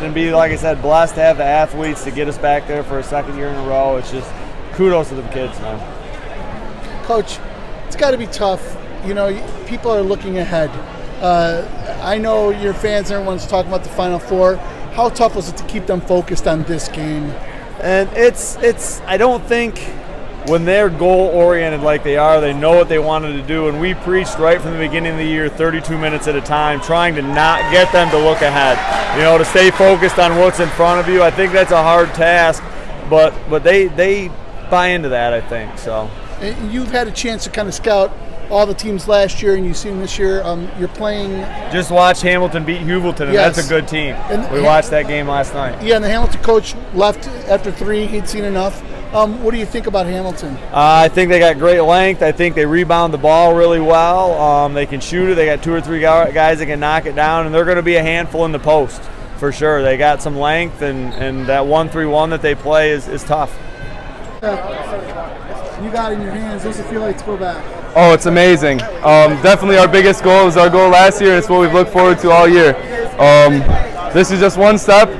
to be, like I said, blessed to have the athletes to get us back there for a second year in a row. It's just kudos to the kids, man. Coach, it's got to be tough. You know, people are looking ahead. I know your fans and everyone's talking about the Final Four. How tough was it to keep them focused on this game? And I don't think when they're goal-oriented like they are, they know what they wanted to do, and we preached right from the beginning of the year 32 minutes at a time, trying to not get them to look ahead, you know, to stay focused on what's in front of you. I think that's a hard task, but they buy into that, I think. So you've had a chance to kind of scout all the teams last year, and you've seen this year. You're playing. Just watched Hamilton beat Hubleton, and yes. That's a good team. We watched that game last night. Yeah, and the Hamilton coach left after 3. He'd seen enough. What do you think about Hamilton? I think they got great length. I think they rebound the ball really well. They can shoot it. They got 2 or 3 guys that can knock it down, and they're going to be a handful in the post for sure. They got some length, and that 1-3-1 that they play is tough. You got it in your hands. Does it feel like to go back? Oh, it's amazing. Definitely our biggest goal was our goal last year. It's what we've looked forward to all year. This is just one step.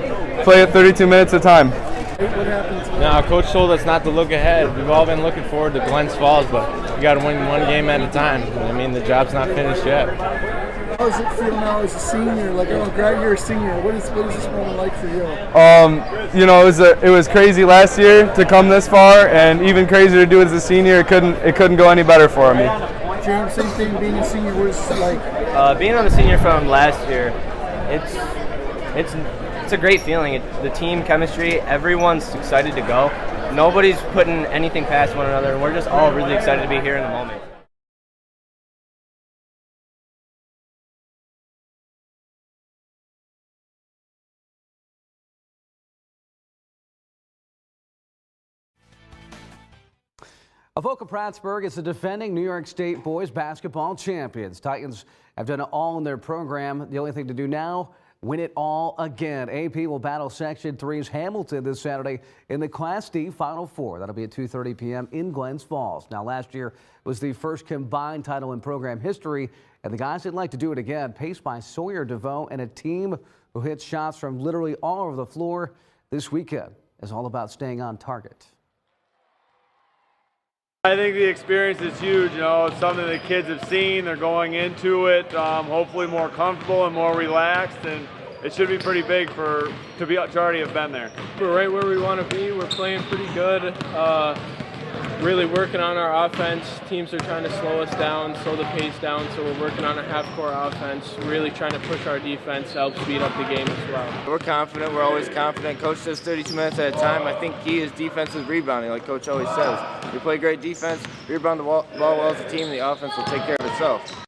Play it 32 minutes at a time. What happened? Now, Coach told us not to look ahead. We've all been looking forward to Glens Falls, but you got to win one game at a time. I mean, the job's not finished yet. How does it feel now as a senior? Like, you're a senior. What is this moment like for you? You know, it was crazy last year to come this far, and even crazier to do it as a senior. It couldn't go any better for me. James, same thing. Being a senior, what is it like? Being on the senior from last year, it's a great feeling. The team chemistry, everyone's excited to go. Nobody's putting anything past one another, and we're just all really excited to be here in the moment. Avoca Prattsburgh is the defending New York State Boys Basketball Champions. Titans have done it all in their program. The only thing to do now, win it all again. AP will battle Section 3's Hamilton this Saturday in the Class D Final Four. That'll be at 2:30 p.m. in Glens Falls. Now, last year was the first combined title in program history, and the guys would like to do it again, paced by Sawyer DeVoe and a team who hits shots from literally all over the floor. This weekend is all about staying on target. I think the experience is huge. You know, it's something the kids have seen. They're going into it hopefully more comfortable and more relaxed, and it should be pretty big to already have been there. We're right where we want to be. We're playing pretty good. Really working on our offense. Teams are trying to slow us down, slow the pace down, so we're working on a half-court offense, really trying to push our defense to help speed up the game as well. We're confident. We're always confident. Coach says 32 minutes at a time. I think key is defensive rebounding, like Coach always says. We play great defense, rebound the ball well as a team, the offense will take care of itself.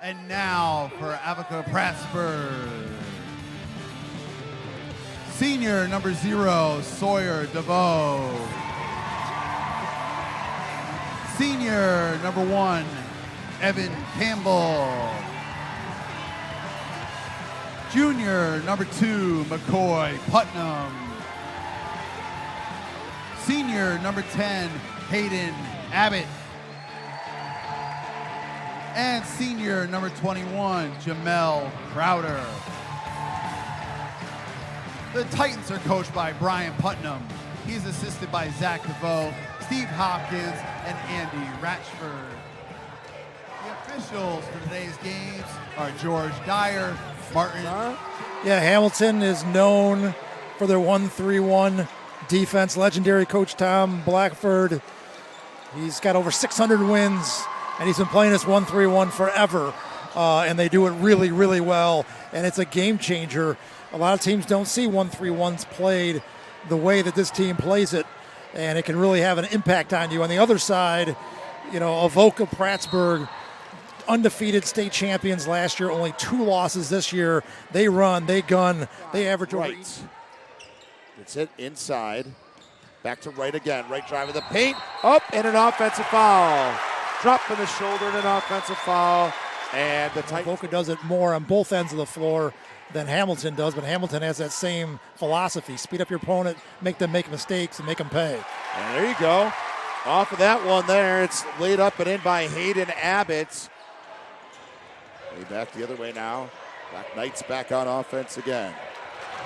And now for Avoca Prattsburgh. Senior number 0, Sawyer DeVoe. Senior number 1, Evan Campbell. Junior number 2, McCoy Putnam. Senior number 10, Hayden Abbott. And senior number 21, Jamel Crowder. The Titans are coached by Brian Putnam. He's assisted by Zach DeVoe, Steve Hopkins, and Andy Ratchford. The officials for today's games are George Dyer, Martin. Yeah, Hamilton is known for their 1-3-1 defense. Legendary coach Tom Blackford. He's got over 600 wins. And he's been playing this 1-3-1 forever, and they do it really, really well. And it's a game changer. A lot of teams don't see 1-3-1s played the way that this team plays it, and it can really have an impact on you. On the other side, you know, Avoca Prattsburgh, undefeated state champions last year, only 2 losses this year. They run, they gun, they average over. It's it inside. Back to right again. Right drive of the paint. Up and an offensive foul. Drop in the shoulder and an offensive foul. And the Titans. Avoca does it more on both ends of the floor than Hamilton does, but Hamilton has that same philosophy. Speed up your opponent, make them make mistakes, and make them pay. And there you go. Off of that one there, it's laid up and in by Hayden Abbott. Way back the other way now. Black Knights back on offense again.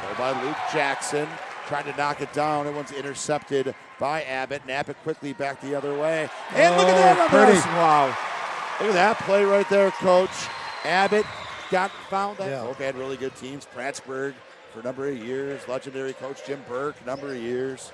Go by Luke Jackson. Trying to knock it down. It one's intercepted by Abbott, and Abbott quickly back the other way. And look at that. Pretty. Wow. Look at that play right there, Coach. Abbott found that. Yeah. Both had really good teams. Prattsburgh for a number of years. Legendary coach Jim Burke, number of years.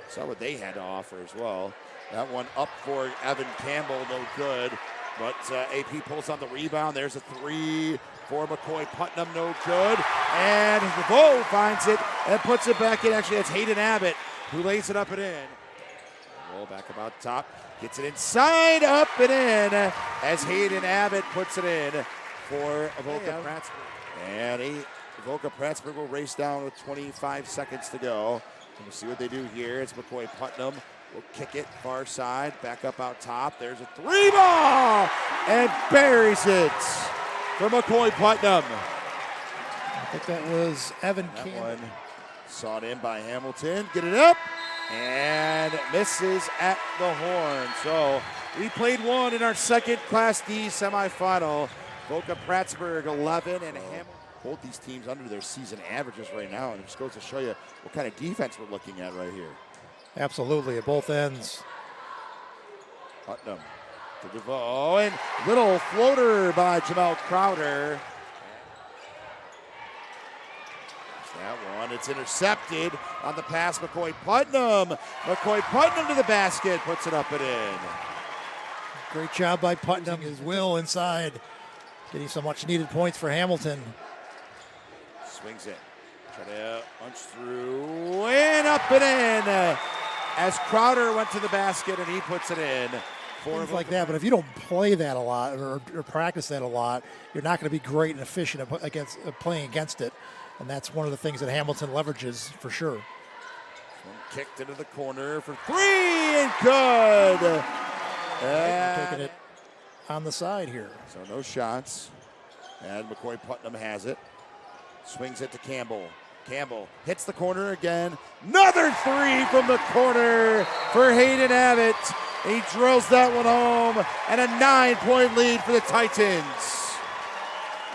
Saw what they had to offer as well. That one up for Evan Campbell, no good. But AP pulls on the rebound. There's a 3 for McCoy Putnam, no good. And DeVoe finds it and puts it back in. Actually, it's Hayden Abbott who lays it up and in. Ball back about top. Gets it inside, up and in as Hayden Abbott puts it in for Avoca Prattsburgh. And Avoca Prattsburgh will race down with 25 seconds to go. We'll see what they do here. It's McCoy Putnam. Will kick it far side, back up out top. There's a 3-ball and buries it for McCoy Putnam. I think that was Evan Campbell. One sought in by Hamilton. Get it up and misses at the horn. So we played one in our second Class D semifinal. Avoca Prattsburgh 11 and Hamilton. Both these teams under their season averages right now, and it just goes to show you what kind of defense we're looking at right here. Absolutely, at both ends. Putnam to DeVoe, and little floater by Jamel Crowder. That one, it's intercepted on the pass, McCoy Putnam. McCoy Putnam to the basket, puts it up and in. Great job by Putnam, his will inside, getting some much needed points for Hamilton. Swings it, try to punch through, and up and in. As Crowder went to the basket and he puts it in. Things like that, but if you don't play that a lot or practice that a lot, you're not going to be great and efficient against playing against it. And that's one of the things that Hamilton leverages for sure. One kicked into the corner for 3 and good. And taking it on the side here. So no shots. And McCoy Putnam has it. Swings it to Campbell. Campbell hits the corner again. Another 3 from the corner for Hayden Abbott. He drills that one home, and a 9-point lead for the Titans.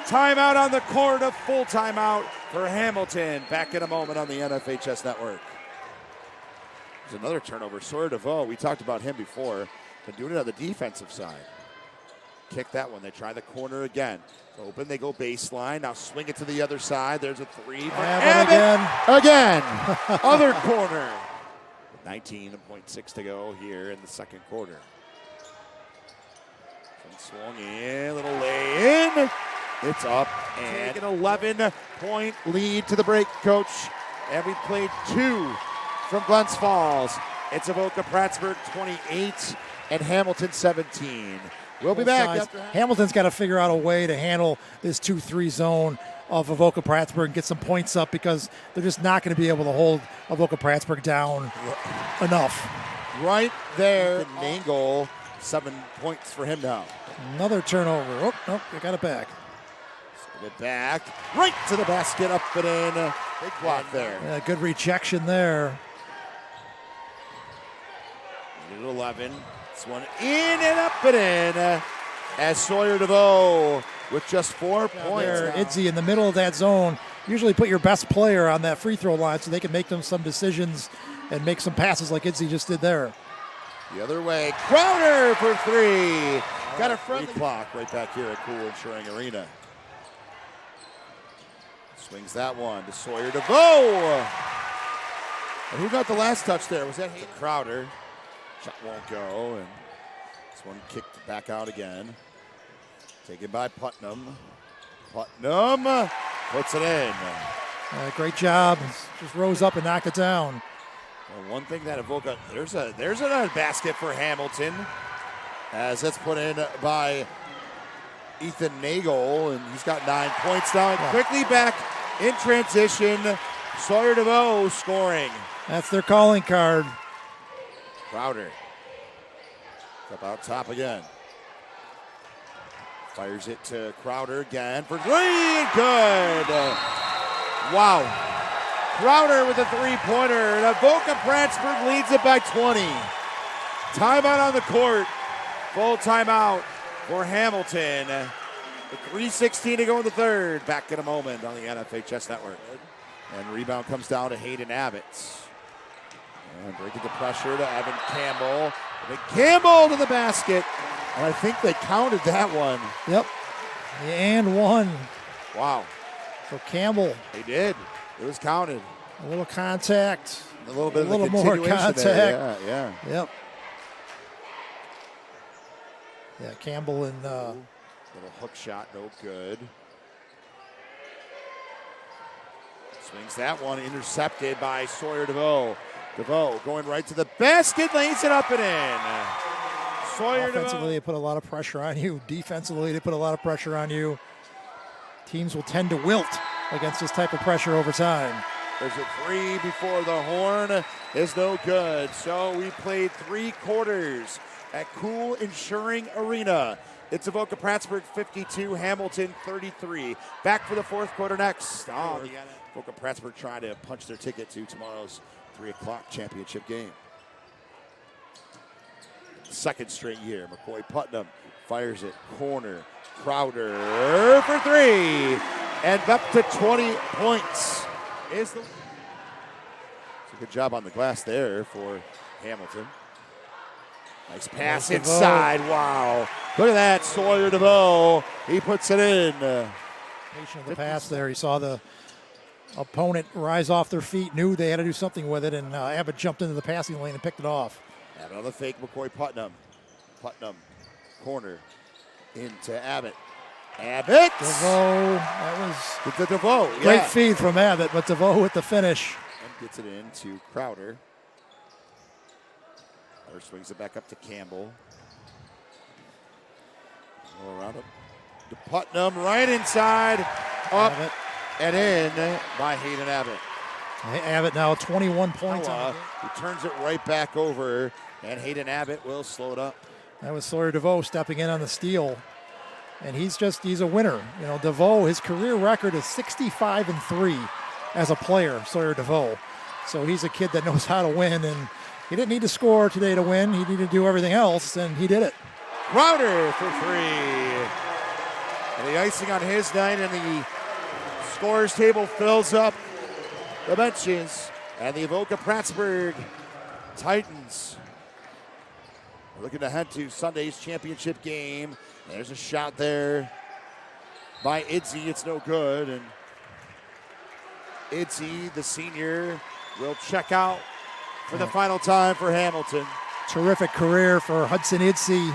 Timeout on the court, a full timeout for Hamilton. Back in a moment on the NFHS Network. There's another turnover. Sawyer DeVoe, we talked about him before, been doing it on the defensive side. Kick that one. They try the corner again. Open, they go baseline. Now swing it to the other side. There's a 3 for Abbott. Again. Other corner. 19.6 to go here in the second quarter. Swung in, little lay in. It's up and an 11-point lead to the break, Coach. And we played 2 from Glens Falls. It's Avoca Prattsburgh 28 and Hamilton 17. We'll be back. Hamilton's got to figure out a way to handle this 2-3 zone of Avoca Prattsburgh and get some points up because they're just not going to be able to hold Avoca Prattsburgh down enough. Right there, main goal, 7 points for him now. Another turnover. Oh, nope, they got it back. Get it back, right to the basket, up and in. Big block there. Yeah, good rejection there. 11. This one in and up and in as Sawyer DeVoe with just 4 points. Idzy in the middle of that zone. Usually put your best player on that free throw line so they can make them some decisions and make some passes like Idzy just did there. The other way, Crowder for 3. Got a friendly clock right back here at Cool Insuring Arena. Swings that one to Sawyer DeVoe. And who got the last touch there? Was that Crowder? Shot won't go, and this one kicked back out again. Taken by Putnam. Putnam puts it in. Great job. Just rose up and knocked it down. Well, one thing that Avoca, there's another basket for Hamilton, as that's put in by Ethan Nagel, and he's got 9 points now. And quickly back in transition, Sawyer DeVoe scoring. That's their calling card. Crowder. Up out top again. Fires it to Crowder again for 3. Good. Wow. Crowder with a 3-pointer. And Avoca Prattsburgh leads it by 20. Timeout on the court. Full timeout for Hamilton. With 3:16 to go in the third. Back in a moment on the NFHS Network. And rebound comes down to Hayden Abbott. And breaking the pressure to Evan Campbell. Evan Campbell to the basket. And I think they counted that one. Yep. And one. Wow. For Campbell. They did. It was counted. A little contact. A little bit a little more contact. There. Yeah. Yep. Yeah, Campbell and little hook shot, no good. Swings that one, intercepted by Sawyer DeVoe. DeVoe going right to the basket, lays it up and in. Sawyer Offensively, DeVoe. they put a lot of pressure on you. Defensively, they put a lot of pressure on you. Teams will tend to wilt against this type of pressure over time. There's a three before the horn is no good. So we played 3 quarters at Cool Insuring Arena. It's Avoca Prattsburgh 52, Hamilton 33. Back for the 4th quarter next. Avoca Prattsburgh trying to punch their ticket to tomorrow's 3 o'clock championship game. 2nd straight year. McCoy Putnam fires it. Corner. Crowder for 3. And up to 20 points. It's a good job on the glass there for Hamilton. Nice pass inside. Wow. Look at that. Sawyer DeVoe. He puts it in. Patient of the pass there. He saw the opponent rise off their feet, knew they had to do something with it, and Abbott jumped into the passing lane and picked it off. Abbott on the fake. McCoy Putnam. Putnam. Corner. Into Abbott. Abbott. DeVoe. That was the DeVoe. Great feed from Abbott, but DeVoe with the finish. And gets it into Crowder. Crowder swings it back up to Campbell. Go around it to Putnam, right inside, up Abbott. And in by Hayden Abbott. Abbott now 21 points. He turns it right back over, and Hayden Abbott will slow it up. That was Sawyer DeVoe stepping in on the steal. And he's a winner. You know, DeVoe, his career record is 65-3 as a player, Sawyer DeVoe. So he's a kid that knows how to win, and he didn't need to score today to win. He needed to do everything else, and he did it. Crowder for 3. And the icing on his night, and the scorers table fills up the benches. And the Avoca Prattsburgh Titans are looking ahead to Sunday's championship game. There's a shot there by Idzy. It's no good. And Idzy, the senior, will check out for the final time for Hamilton. Terrific career for Hudson Idzy.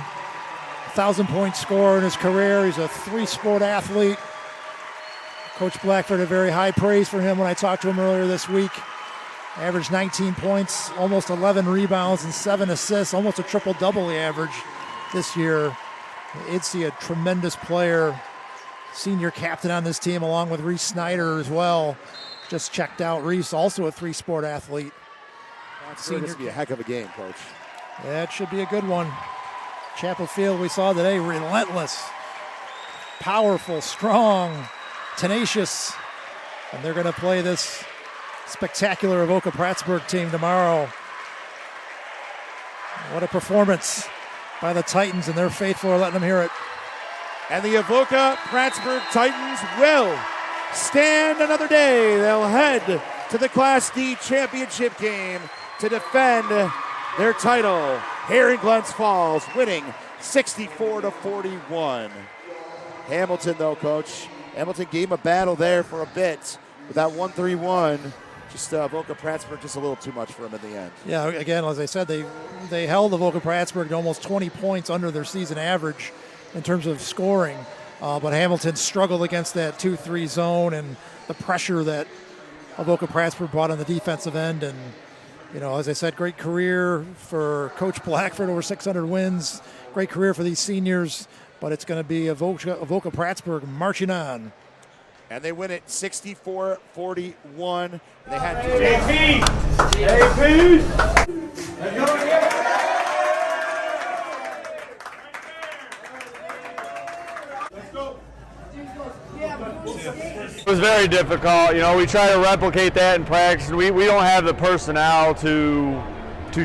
1,000-point scorer in his career. He's a 3-sport athlete. Coach Blackford had very high praise for him when I talked to him earlier this week. Averaged 19 points, almost 11 rebounds, and 7 assists, almost a triple-double he averaged this year. Idzy, a tremendous player, senior captain on this team, along with Reese Snyder as well. Just checked out. Reese, also a 3-sport athlete. This will be a heck of a game, Coach. Yeah, it should be a good one. Chapel Field, we saw today, relentless, powerful, strong, tenacious. And they're going to play this spectacular Avoca Prattsburgh team tomorrow. What a performance by the Titans, and they're faithful are letting them hear it. And the Avoca Prattsburgh Titans will stand another day. They'll head to the Class D Championship game to defend their title here in Glens Falls, winning 64-41. Hamilton, though, Coach. Hamilton gave him a battle there for a bit with that 1-3-1. Just Avoca Prattsburgh just a little too much for him in the end. Yeah, again, as I said, they held Avoca Prattsburgh to almost 20 points under their season average in terms of scoring. But Hamilton struggled against that 2-3 zone and the pressure that Avoca Prattsburgh brought on the defensive end. And, you know, as I said, great career for Coach Blackford, over 600 wins. Great career for these seniors. But it's going to be Avoca Prattsburgh marching on. And they win it 64-41. They had JP! It was very difficult. You know, we try to replicate that in practice. We don't have the personnel to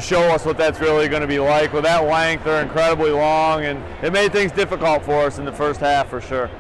show us what that's really going to be like. With that length, they're incredibly long, and it made things difficult for us in the first half for sure.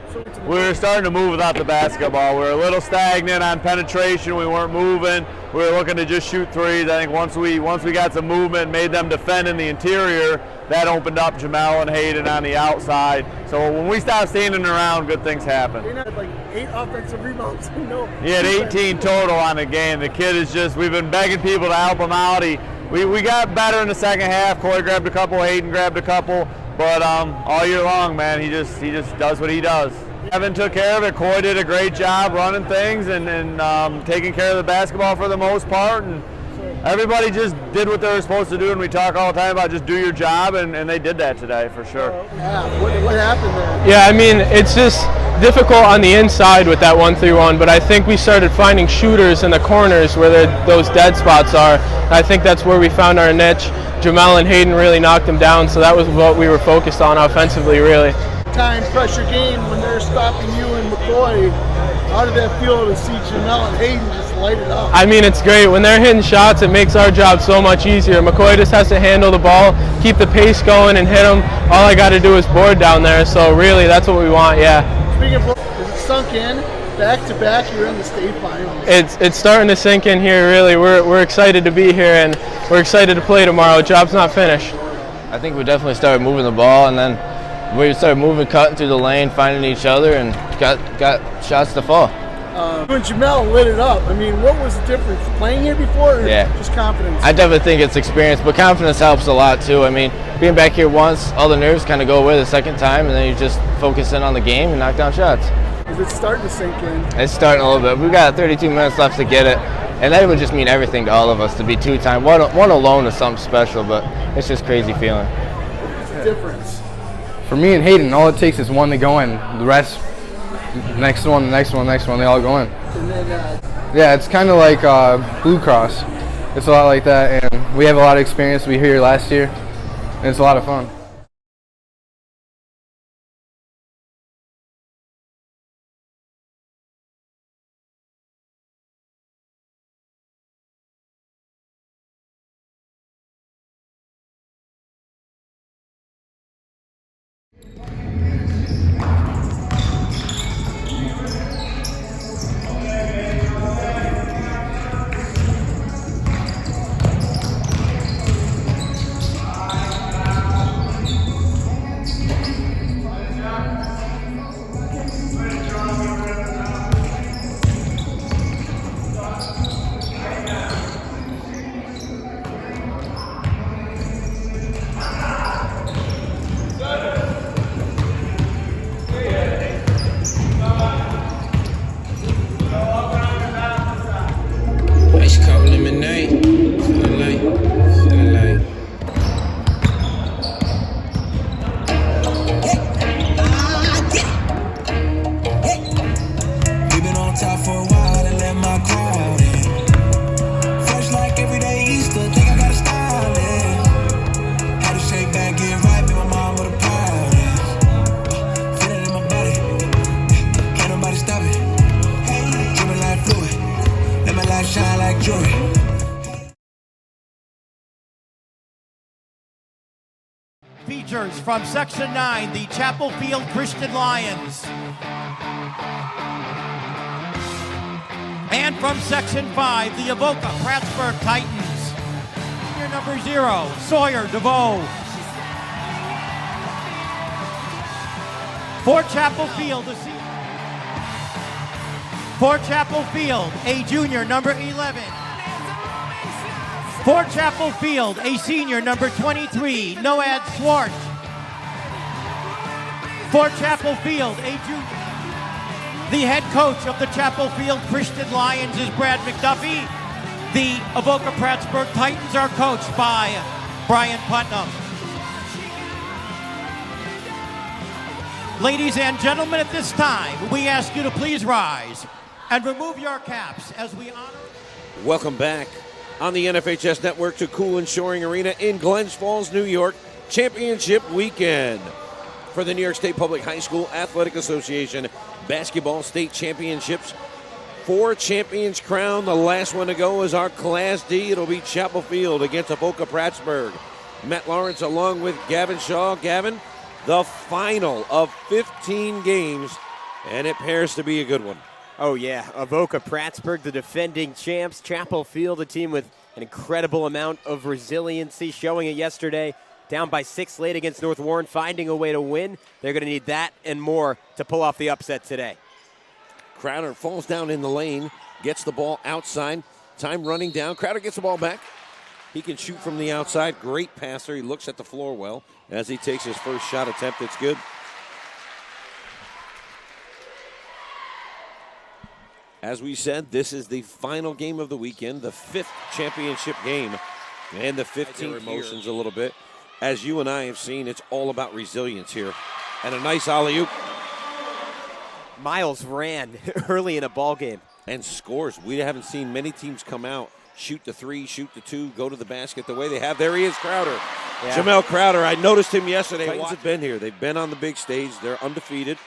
We were starting to move without the basketball. We were a little stagnant on penetration. We weren't moving. We were looking to just shoot threes. I think once we got some movement, made them defend in the interior, that opened up Jamel and Hayden on the outside. So when we stopped standing around, good things happen. They had like 8 offensive rebounds. No. He had 18 total on the game. The kid is just, we've been begging people to help him out. We got better in the second half. Coy grabbed a couple, Hayden grabbed a couple, but all year long, man, he just does what he does. Evan took care of it. Coy did a great job running things and taking care of the basketball for the most part. And everybody just did what they were supposed to do, and we talk all the time about just do your job, and they did that today for sure. Yeah, what happened there? Yeah, I mean, it's just difficult on the inside with that 1-3-1, but I think we started finding shooters in the corners where those dead spots are. I think that's where we found our niche. Jamel and Hayden really knocked them down, so that was what we were focused on offensively, really. Time pressure game when they're stopping you and McCoy. How did that feel to see Jamel and Hayden just light it up? I mean, it's great. When they're hitting shots, it makes our job so much easier. McCoy just has to handle the ball, keep the pace going, and hit them. All I got to do is board down there, so really that's what we want, yeah. Speaking of, is it sunk in? Back to back, you're in the state finals. It's starting to sink in here, really. We're excited to be here, and we're excited to play tomorrow. Job's not finished. I think we definitely started moving the ball, and then we started moving, cutting through the lane, finding each other, and got shots to fall. When Jamel lit it up, I mean, what was the difference? Playing here before or just confidence? I definitely think it's experience, but confidence helps a lot too. I mean, being back here once, all the nerves kind of go away the second time, and then you just focus in on the game and knock down shots. Is it starting to sink in? It's starting a little bit. We've got 32 minutes left to get it, and that would just mean everything to all of us to be two-time. One alone is something special, but it's just crazy feeling. What's the difference? For me and Hayden, all it takes is one to go in. The rest, next one, they all go in. And then, yeah, it's kind of like Blue Cross. It's a lot like that, and we have a lot of experience. We were here last year, and it's a lot of fun. Features from Section 9, the Chapel Field Christian Lions. And from Section 5, the Avoca Prattsburgh Titans. Senior number 0, Sawyer DeVoe. For Chapel Field, a junior, number 11. For Chapel Field, a senior, number 23, Noad Swart. For Chapel Field, a junior. The head coach of the Chapel Field Christian Lions is Brad McDuffie. The Avoca Prattsburgh Titans are coached by Brian Putnam. Ladies and gentlemen, at this time, we ask you to please rise and remove your caps as we honor. Welcome back on the NFHS Network to Cool and Shoring Arena in Glens Falls, New York, championship weekend for the New York State Public High School Athletic Association Basketball State Championships. 4 champions crowned. The last one to go is our Class D. It'll be Chapel Field against Avoca Prattsburgh. Matt Lawrence along with Gavin Shaw. Gavin, the final of 15 games, and it pairs to be a good one. Oh, yeah. Avoca Prattsburgh, the defending champs. Chapel Field, a team with an incredible amount of resiliency, showing it yesterday. Down by 6 late against North Warren, finding a way to win. They're going to need that and more to pull off the upset today. Crowder falls down in the lane, gets the ball outside. Time running down. Crowder gets the ball back. He can shoot from the outside. Great passer. He looks at the floor well as he takes his first shot attempt. It's good. As we said, this is the final game of the weekend, the 5th championship game, and the 15th emotions a little bit. As you and I have seen, it's all about resilience here. And a nice alley-oop. Miles ran early in a ball game. And scores. We haven't seen many teams come out, shoot the 3, shoot the 2, go to the basket the way they have. There he is, Crowder. Yeah. Jamel Crowder. I noticed him yesterday. Titans have been here. They've been on the big stage. They're undefeated.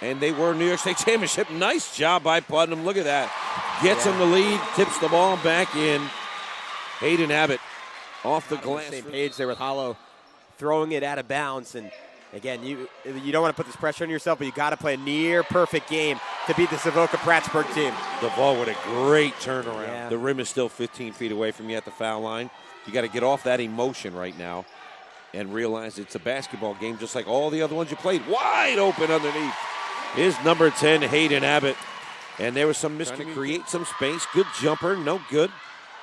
And they were New York State Championship. Nice job by Putnam. Look at that. Gets him the lead, tips the ball back in. Hayden Abbott off the glass. Same page there with Hollow throwing it out of bounds. And again, you don't want to put this pressure on yourself, but you got to play a near perfect game to beat this Avoca Prattsburgh team. DeVault with a great turnaround. Yeah. The rim is still 15 feet away from you at the foul line. You got to get off that emotion right now and realize it's a basketball game just like all the other ones you played. Wide open underneath is number 10, Hayden Abbott. And there was some miss to create some space. Good jumper, no good.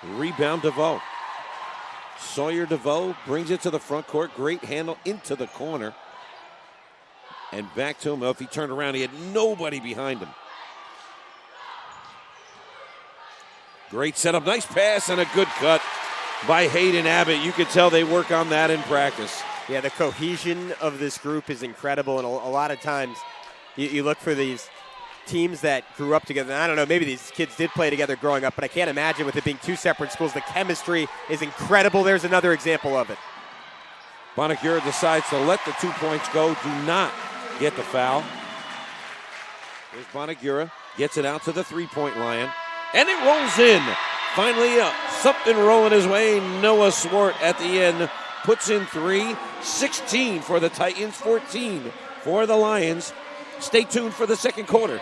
Rebound DeVault. Sawyer DeVault brings it to the front court. Great handle into the corner. And back to him. Well, if he turned around, he had nobody behind him. Great setup. Nice pass and a good cut by Hayden Abbott. You could tell they work on that in practice. Yeah, the cohesion of this group is incredible. And a lot of times you look for these teams that grew up together. And I don't know, maybe these kids did play together growing up, but I can't imagine with it being 2 separate schools. The chemistry is incredible. There's another example of it. Bonagura decides to let the 2 points go. Do not get the foul. There's Bonagura. Gets it out to the 3-point line. And it rolls in. Finally, something rolling his way. Noah Swart at the end puts in 3. 16 for the Titans, 14 for the Lions. Stay tuned for the second quarter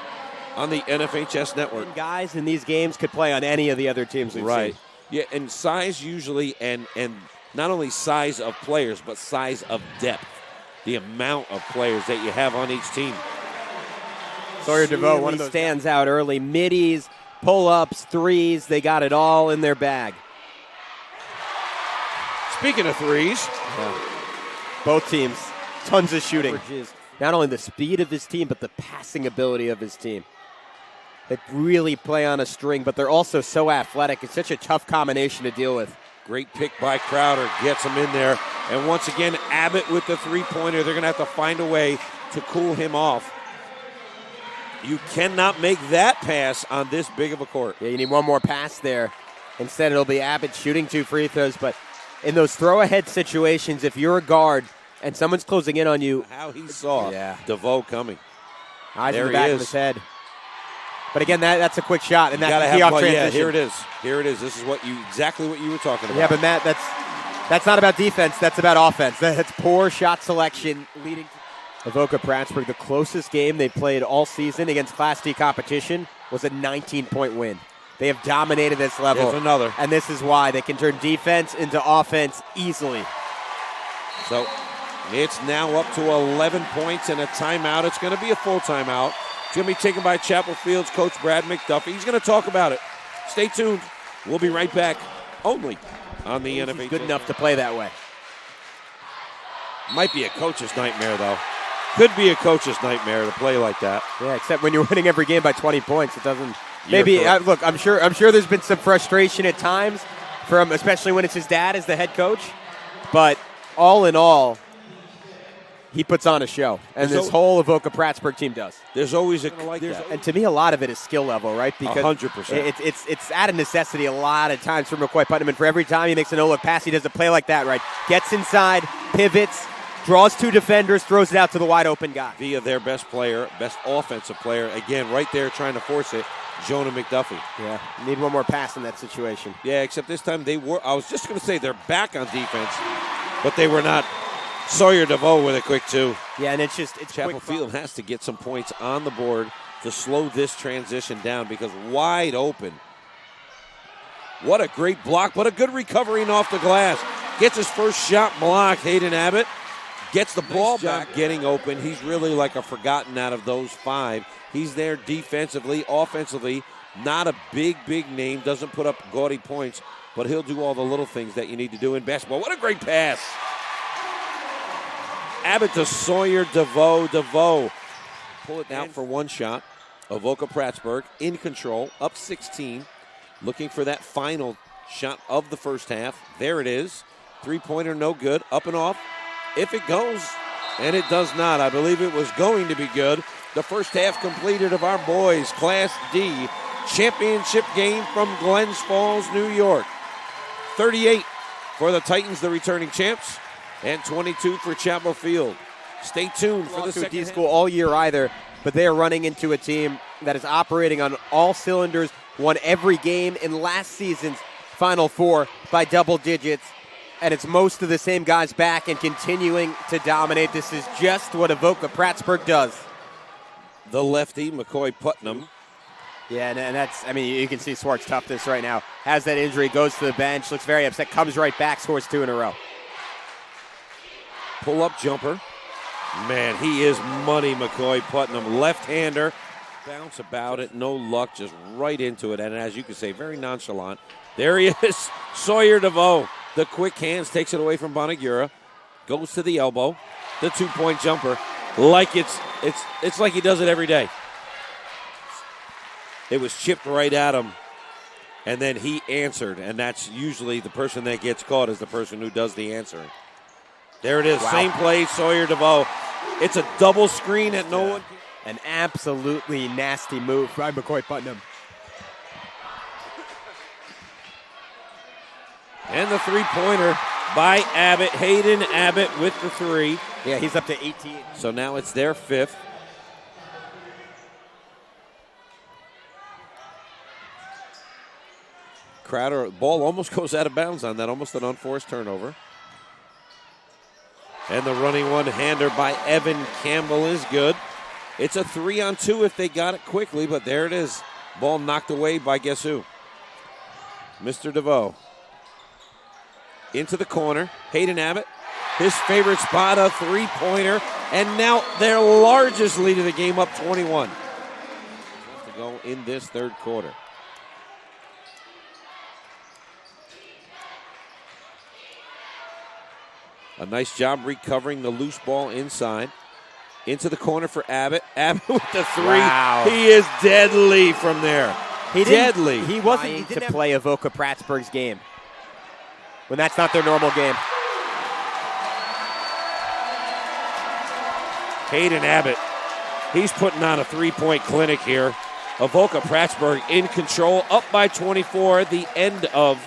on the NFHS Network. Guys in these games could play on any of the other teams we've Right. seen. Yeah, and size usually, and not only size of players, but size of depth. The amount of players that you have on each team. Sawyer DeVault, one of those stands out early. Middies, pull-ups, threes, they got it all in their bag. Speaking of threes. Both teams, tons of shooting. Not only the speed of his team, but the passing ability of his team. They really play on a string, but they're also so athletic. It's such a tough combination to deal with. Great pick by Crowder, gets him in there. And once again, Abbott with the 3-pointer. They're going to have to find a way to cool him off. You cannot make that pass on this big of a court. Yeah, you need one more pass there. Instead, it'll be Abbott shooting 2 free throws. But in those throw-ahead situations, if you're a guard and someone's closing in on you. How he saw DeVault coming. Eyes there in the back he of his head. But again, that's a quick shot, and You that's gotta the key have off one. transition. Yeah, here it is. Here it is. This is exactly what you were talking about. Yeah, but Matt, that's not about defense. That's about offense. That's poor shot selection leading to Avoca Prattsburgh. The closest game they played all season against Class D competition was a 19-point win. They have dominated this level. Here's another. And this is why they can turn defense into offense easily. So it's now up to 11 points and a timeout. It's going to be a full timeout. It's going to be taken by Chapel Field's coach, Brad McDuffie. He's going to talk about it. Stay tuned. We'll be right back only on the NFHS. Good enough to play that way. Might be a coach's nightmare, though. Could be a coach's nightmare to play like that. Yeah, except when you're winning every game by 20 points, it doesn't. Maybe look. I'm sure there's been some frustration at times from, especially when it's his dad as the head coach. But all in all, he puts on a show, and this whole Avoca Prattsburgh team does. There's always that. And to me, a lot of it is skill level, right? Because 100%. It's out of necessity a lot of times for McCoy Putnam, and for every time he makes a no-look pass, he does a play like that, right? Gets inside, pivots, draws 2 defenders, throws it out to the wide-open guy. Via their best player, best offensive player, again, right there trying to force it, Jonah McDuffie. Yeah, need one more pass in that situation. Yeah, except this time I was just going to say they're back on defense, but they were not. Sawyer DeVault with a quick 2. Yeah, and it's Chapel Field has to get some points on the board to slow this transition down because wide open. What a great block, but a good recovery off the glass. Gets his first shot blocked, Hayden Abbott. Gets the ball back, getting open. He's really like a forgotten out of those 5. He's there defensively, offensively. Not a big name. Doesn't put up gaudy points, but he'll do all the little things that you need to do in basketball. What a great pass. Abbott to Sawyer DeVault. DeVault pull it out for one shot. Avoca Prattsburgh in control, up 16, looking for that final shot of the first half. There it is. Three-pointer no good, up and off. If it goes, and it does not. I believe it was going to be good. The first half completed of our boys Class D championship game from Glens Falls, New York. 38 for the Titans, the returning champs, and 22 for Chapel Field. Stay tuned for the second D half. school all year either, but they are running into a team that is operating on all cylinders, won every game in last season's Final Four by double digits, and it's most of the same guys back and continuing to dominate. This is just what Avoca Prattsburgh does. The lefty, McCoy Putnam. Yeah, and that's, I mean, you can see Swartz toughness right now. Has that injury, goes to the bench, looks very upset, comes right back, scores 2 in a row. Pull-up jumper. Man, he is money, McCoy Putnam. Left-hander. Bounce about it, no luck, just right into it. And as you can say, very nonchalant. There he is, Sawyer DeVoe. The quick hands, takes it away from Bonagura. Goes to the elbow. The two-point jumper. Like it's like he does it every day. It was chipped right at him, and then he answered, and that's usually the person that gets caught is the person who does the answering. There it is, Wow. Same play, Sawyer DeVoe. It's a double screen at no one. An absolutely nasty move by McCoy Putnam. And the three-pointer by Abbott. Hayden Abbott with the three. Yeah, he's up to 18. So now it's their fifth. Crowder, ball almost goes out of bounds on that, almost an unforced turnover. And the running one-hander by Evan Campbell is good. It's a 3-on-2 if they got it quickly, but there it is. Ball knocked away by guess who? Mr. DeVoe. Into the corner. Hayden Abbott, his favorite spot, a three-pointer. And now their largest lead of the game, up 21. To go in this third quarter. A nice job recovering the loose ball inside. Into the corner for Abbott. Abbott with the three. Wow. He is deadly from there. Deadly. He wasn't to play Avoca Prattsburgh's game when that's not their normal game. Hayden Abbott, he's putting on a three-point clinic here. Avoca Prattsburgh in control, up by 24 at the end of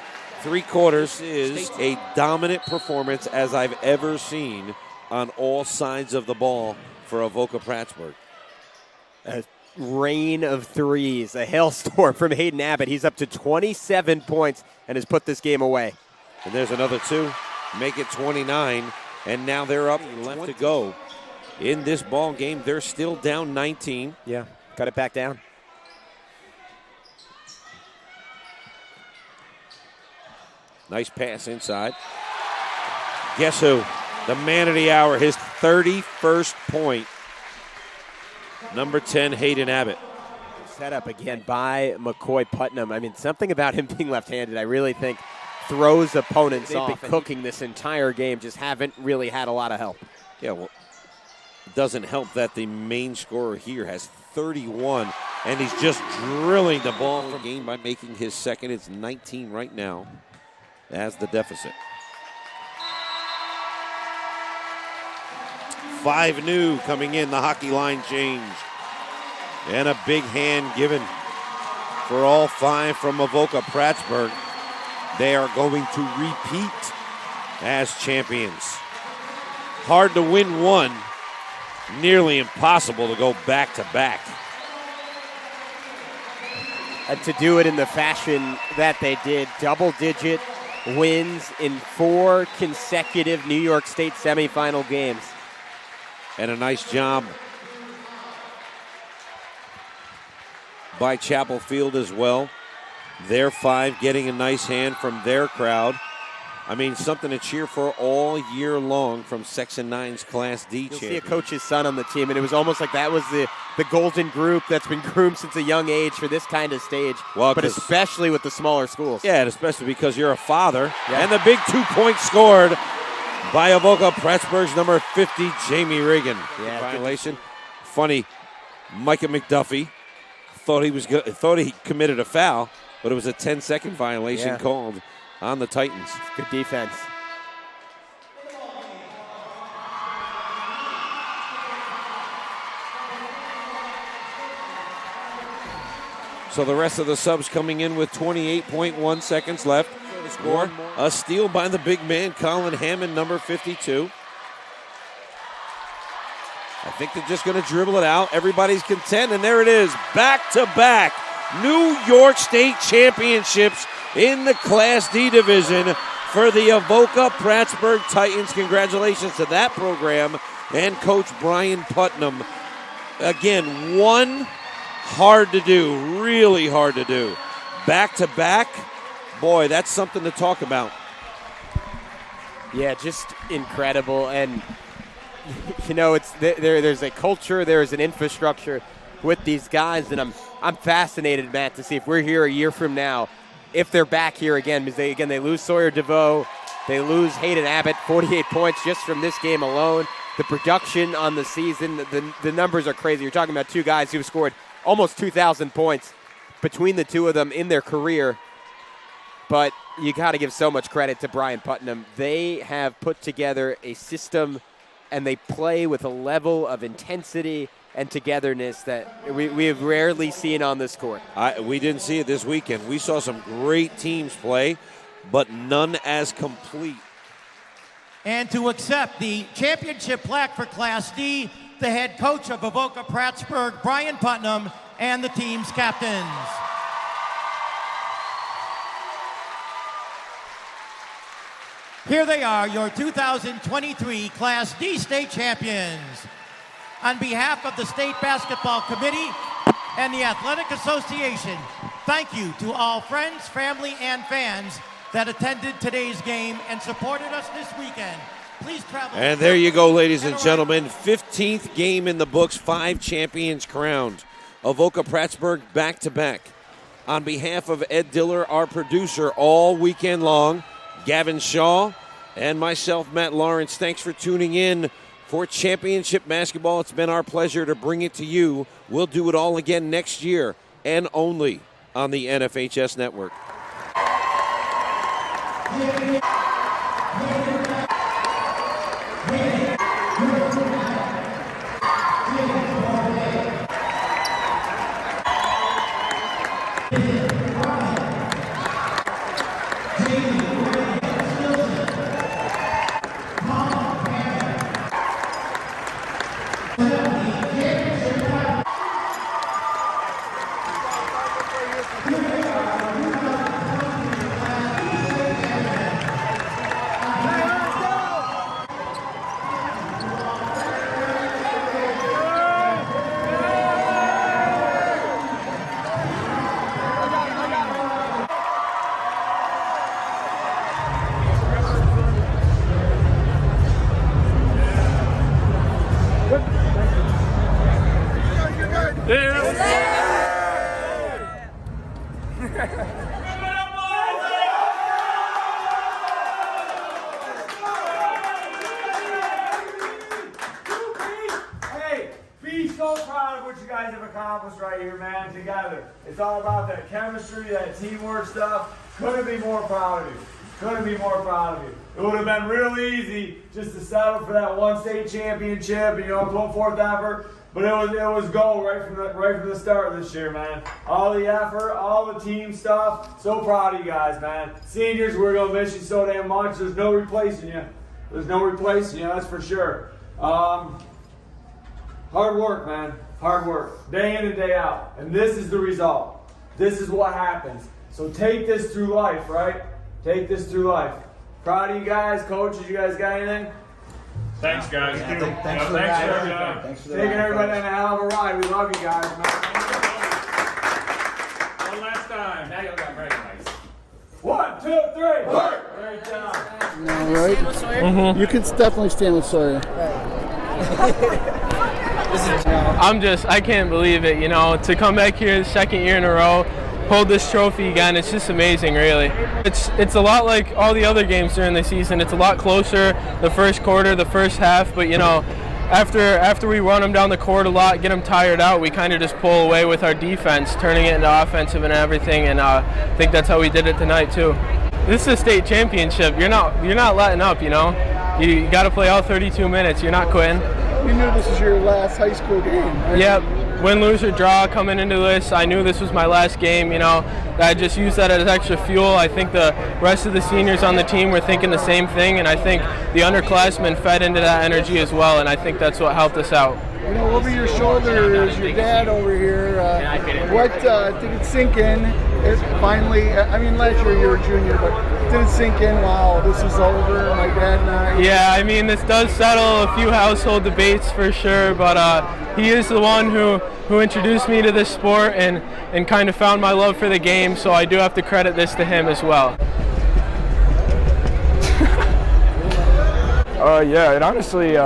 three quarters. Is a dominant performance as I've ever seen on all sides of the ball for Avoca Prattsburgh. A rain of threes, a hailstorm from Hayden Abbott. He's up to 27 points and has put this game away. And there's another two, make it 29, and now they're up left to go. In this ball game, they're still down 19. Yeah, cut it back down. Nice pass inside. Guess who? The man of the hour, his 31st point. Number 10, Hayden Abbott. Set up again by McCoy Putnam. I mean, something about him being left-handed, I really think, throws opponents off. They've been cooking this entire game, just haven't really had a lot of help. Yeah, well, it doesn't help that the main scorer here has 31, and he's just drilling the ball from the game by making his second. It's 19 right now as the deficit. 5 new coming in, the hockey line change. And a big hand given for all 5 from Avoca Prattsburgh. They are going to repeat as champions. Hard to win one, nearly impossible to go back-to-back. To do it in the fashion that they did, double-digit wins in 4 consecutive New York State semifinal games. And a nice job by Chapel Field as well. Their 5 getting a nice hand from their crowd. I mean, something to cheer for all year long from Section 9's Class D You'll champions. see a coach's son on the team, and it was almost like that was the golden group that's been groomed since a young age for this kind of stage, Well, but especially with the smaller schools. Yeah, and especially because you're a father. Yeah. And the big 2-point scored by Avoca Prattsburgh's number 50, Jamie Reagan. Yeah, Violation. Funny, Micah McDuffie thought he committed a foul, but it was a 10-second violation called on the Titans. Good defense. So the rest of the subs coming in with 28.1 seconds left to score. A steal by the big man, Colin Hammond, number 52. I think they're just going to dribble it out. Everybody's content, and there it is. Back-to-back New York State championships in the Class D division for the Avoca Prattsburgh Titans. Congratulations to that program and Coach Brian Putnam. Again, one hard to do, really hard to do. Back-to-back, boy, that's something to talk about. Yeah, just incredible. And, you know, it's there's a culture, there's an infrastructure with these guys, and I'm fascinated, Matt, to see if we're here a year from now, if they're back here again, because they lose Sawyer DeVoe, they lose Hayden Abbott, 48 points just from this game alone. The production on the season, the numbers are crazy. You're talking about two guys who've scored almost 2,000 points between the two of them in their career. But you got to give so much credit to Brian Putnam. They have put together a system, and they play with a level of intensity and togetherness that we have rarely seen on this court. We didn't see it this weekend. We saw some great teams play, but none as complete. And to accept the championship plaque for Class D, the head coach of Avoca Prattsburgh, Brian Putnam, and the team's captains. Here they are, your 2023 Class D state champions. On behalf of the State Basketball Committee and the Athletic Association, thank you to all friends, family, and fans that attended today's game and supported us this weekend. Please travel. And there you go, ladies and gentlemen. 15th game in the books, 5 champions crowned. Avoca Prattsburgh back-to-back. On behalf of Ed Diller, our producer, all weekend long, Gavin Shaw, and myself, Matt Lawrence, thanks for tuning in for championship basketball. It's been our pleasure to bring it to you. We'll do it all again next year and only on the NFHS Network. It's all about that chemistry, that teamwork stuff. Couldn't be more proud of you. Couldn't be more proud of you. It would have been real easy just to settle for that one state championship and put forth effort. But it was gold right from the start this year, man. All the effort, all the team stuff. So proud of you guys, man. Seniors, we're gonna miss you so damn much. There's no replacing you. There's no replacing you, that's for sure. Hard work, man. Hard work, day in and day out. And this is the result. This is what happens. So take this through life, right? Take this through life. Proud of you guys. Coaches, you guys got anything? Thanks, guys. Thanks for everything. Thanks for taking everybody on a hell of a ride. We love you guys, man. One last time. Now you'll get very nice. 1, 2, 3. Work. Great job. All right. You can definitely stand with Sawyer. I can't believe it, to come back here the second year in a row, hold this trophy again, it's just amazing, really. It's a lot like all the other games during the season. It's a lot closer the first quarter, the first half, but after we run them down the court a lot, get them tired out, we kind of just pull away with our defense, turning it into offensive and everything, and I think that's how we did it tonight too. This is a state championship. You're not letting up, you know. You got to play all 32 minutes. You're not quitting. You knew this was your last high school game, right? Yep. Win, lose, or draw coming into this, I knew this was my last game, you know. I just used that as extra fuel. I think the rest of the seniors on the team were thinking the same thing, and I think the underclassmen fed into that energy as well, and I think that's what helped us out. You know, over your shoulder is your dad over here. What did it sink in? Finally, I mean, last year you were a junior, but did it sink in? Wow, this is over. My dad and I. Yeah, I mean, this does settle a few household debates for sure, but he is the one who introduced me to this sport and kind of found my love for the game, so I do have to credit this to him as well. Yeah, it honestly,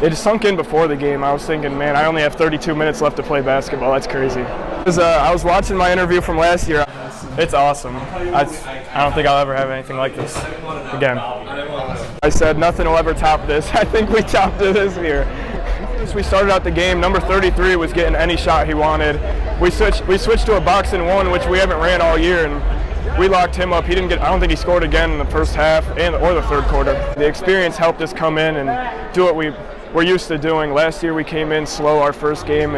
it sunk in before the game. I was thinking, man, I only have 32 minutes left to play basketball. That's crazy. I was watching my interview from last year. It's awesome. I don't think I'll ever have anything like this again. I said nothing will ever top this. I think we topped it this year. As we started out the game, number 33 was getting any shot he wanted. We switched to a box and one, which we haven't ran all year, and we locked him up. I don't think he scored again in the first half or the third quarter. The experience helped us come in and do what we're used to doing. Last year we came in slow our first game,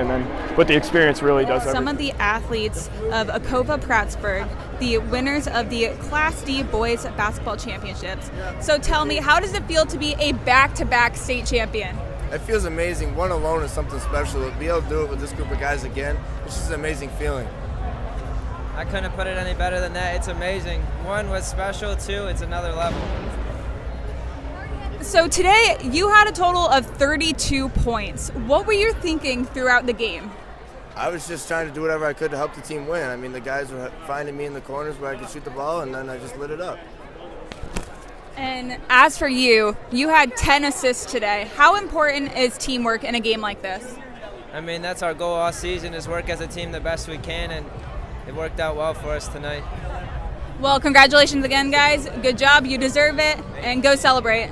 but the experience really does everything. Some of the athletes of Avoca Prattsburgh, the winners of the Class D Boys Basketball Championships. So tell me, how does it feel to be a back-to-back state champion? It feels amazing. One alone is something special. To be able to do it with this group of guys again, it's just an amazing feeling. I couldn't put it any better than that. It's amazing. One was special, two, it's another level. So today you had a total of 32 points. What were you thinking throughout the game? I was just trying to do whatever I could to help the team win. I mean, the guys were finding me in the corners where I could shoot the ball, and then I just lit it up. And as for you, you had 10 assists today. How important is teamwork in a game like this? I mean, that's our goal all season, is work as a team the best we can, and it worked out well for us tonight. Well, congratulations again, guys. Good job. You deserve it, and go celebrate.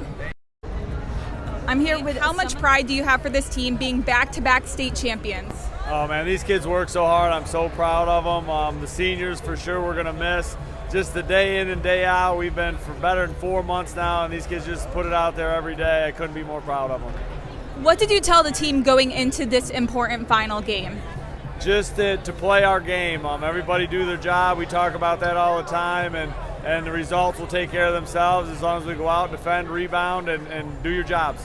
I'm here with, how much pride do you have for this team being back-to-back state champions? Oh man, these kids work so hard. I'm so proud of them. The seniors, for sure, we're gonna miss. Just the day in and day out. We've been for better than 4 months now, and these kids just put it out there every day. I couldn't be more proud of them. What did you tell the team going into this important final game? Just to play our game. Everybody do their job. We talk about that all the time, and the results will take care of themselves as long as we go out, defend, rebound, and do your jobs.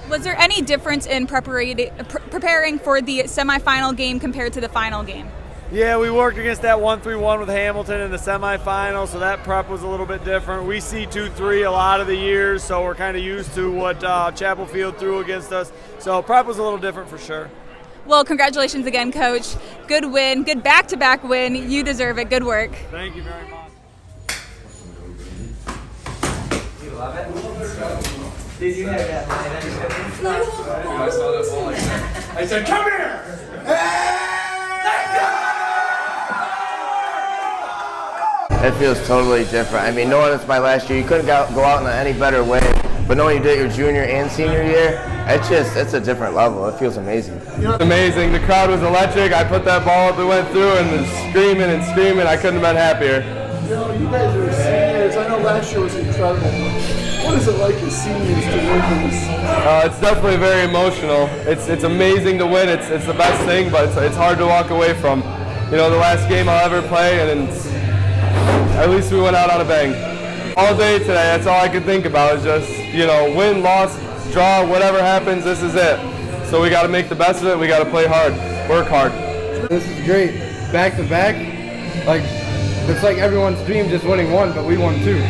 Was there any difference in preparing for the semifinal game compared to the final game? Yeah, we worked against that 1-3-1 with Hamilton in the semifinal, so that prep was a little bit different. We see 2-3 a lot of the years, so we're kind of used to what Chapel Field threw against us. So prep was a little different for sure. Well, congratulations again, Coach. Good win, good back-to-back win. You deserve it. Good work. Thank you very much. You love it? Did you have that line? I saw that ball like that. I said, come here! It feels totally different. I mean, knowing it's my last year, you couldn't go out in any better way. But knowing you did it your junior and senior year, it's a different level. It feels amazing. It's amazing. The crowd was electric. I put that ball up, it went through, and then screaming and screaming. I couldn't have been happier. You know, you guys are seniors. I know last year was incredible. What is it like as seniors to win this? It's definitely very emotional. It's amazing to win. It's the best thing, but it's hard to walk away from. You know, the last game I'll ever play, and at least we went out on a bang. All day today, that's all I could think about is just, you know, win, loss, draw, whatever happens, this is it. So we got to make the best of it. We got to play hard, work hard. This is great. Back to back, like it's like everyone's dream just winning one, but we won two.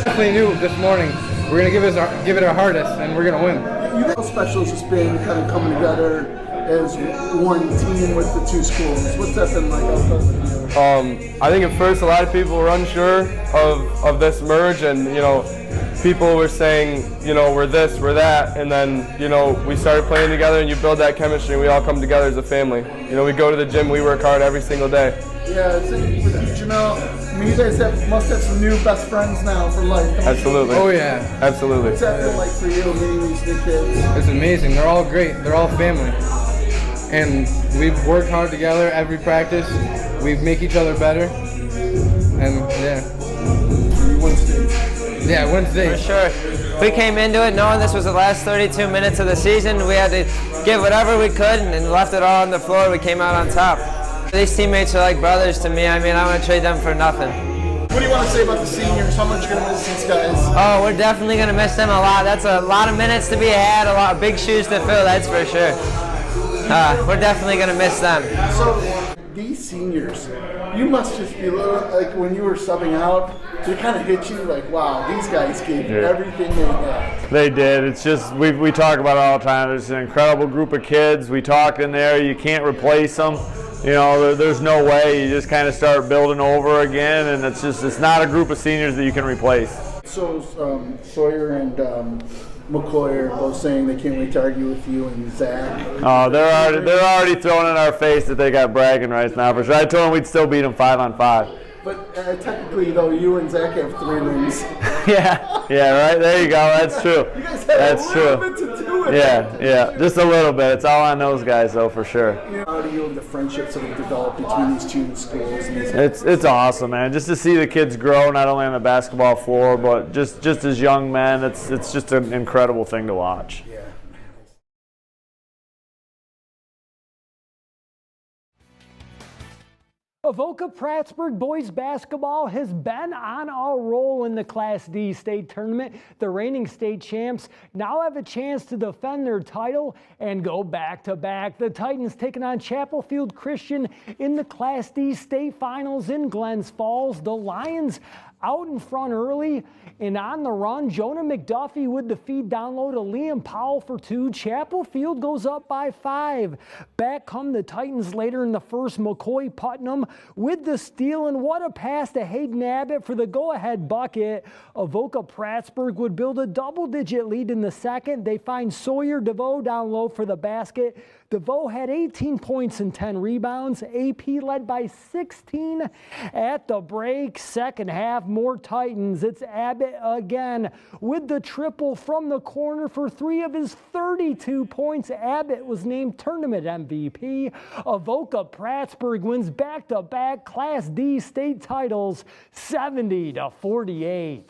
Definitely knew this morning we're gonna give it our hardest, and we're gonna win. You know how special it's just been kind of coming together as one team with the two schools. What's that been like? I think at first a lot of people were unsure of this merge, and you know, people were saying, you know, we're this, we're that, and then, you know, we started playing together, and you build that chemistry, and we all come together as a family. You know, we go to the gym, we work hard every single day. Yeah, same with you, Jamel. I mean, you guys must have some new best friends now for life. Absolutely. Oh yeah, absolutely. What's that feel like for you, meeting these new kids? It's amazing. They're all great. They're all family. And we've worked hard together every practice. We make each other better. And yeah. Yeah, Wednesday. For sure. We came into it knowing this was the last 32 minutes of the season. We had to give whatever we could and left it all on the floor. We came out on top. These teammates are like brothers to me. I mean, I want to trade them for nothing. What do you want to say about the seniors? How much are you going to miss these guys? Oh, we're definitely going to miss them a lot. That's a lot of minutes to be had, a lot of big shoes to fill, that's for sure. We're definitely going to miss them. So, these seniors, you must just be a little, like when you were subbing out, it kind of hit you like, wow, these guys gave everything they had. They did. It's just, we talk about it all the time. There's an incredible group of kids. We talked in there. You can't replace them. You know, there's no way. You just kind of start building over again, and it's not a group of seniors that you can replace. So Sawyer and McCoy are both saying they can't wait to argue with you and Zach. Oh, they're already throwing in our face that they got bragging rights now. For sure, I told them we'd still beat them 5-on-5. But technically, though, you and Zach have 3 rings. yeah, right. There you go. That's true. You guys have That's a little true. bit to do with Yeah, just a little bit. It's all on those guys, though, for sure. How do you and the friendships that have developed between these two schools? And It's awesome, man. Just to see the kids grow, not only on the basketball floor, but just as young men. It's just an incredible thing to watch. Yeah. Avoca Prattsburgh Boys Basketball has been on a roll in the Class D state tournament. The reigning state champs now have a chance to defend their title and go back-to-back. The Titans taking on Chapel Field Christian in the Class D state finals in Glens Falls. The Lions out in front early and on the run. Jonah McDuffie with the feed down low to Liam Powell for 2. Chapel Field goes up by 5. Back come the Titans later in the first. McCoy Putnam with the steal, and what a pass to Hayden Abbott for the go-ahead bucket. Avoca Prattsburgh would build a double-digit lead in the second. They find Sawyer DeVoe down low for the basket. DeVoe had 18 points and 10 rebounds. AP led by 16 at the break. Second half, more Titans. It's Abbott again with the triple from the corner for 3 of his 32 points. Abbott was named tournament MVP. Avoca Prattsburgh wins back-to-back Class D state titles, 70-48.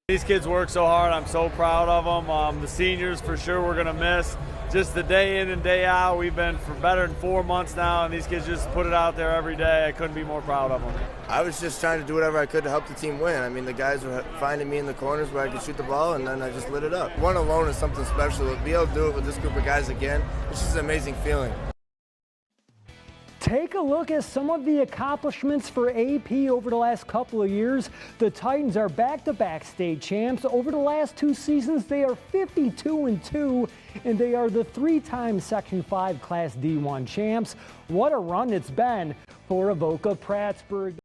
These kids work so hard. I'm so proud of them. The seniors, for sure, we're going to miss. Just the day in and day out. We've been for better than 4 months now, and these kids just put it out there every day. I couldn't be more proud of them. I was just trying to do whatever I could to help the team win. I mean, the guys were finding me in the corners where I could shoot the ball, and then I just lit it up. One alone is something special. To be able to do it with this group of guys again, it's just an amazing feeling. Take a look at some of the accomplishments for AP over the last couple of years. The Titans are back-to-back state champs. Over the last 2 seasons, they are 52-2, and they are the 3-time Section 5 Class D1 champs. What a run it's been for Avoca Prattsburgh.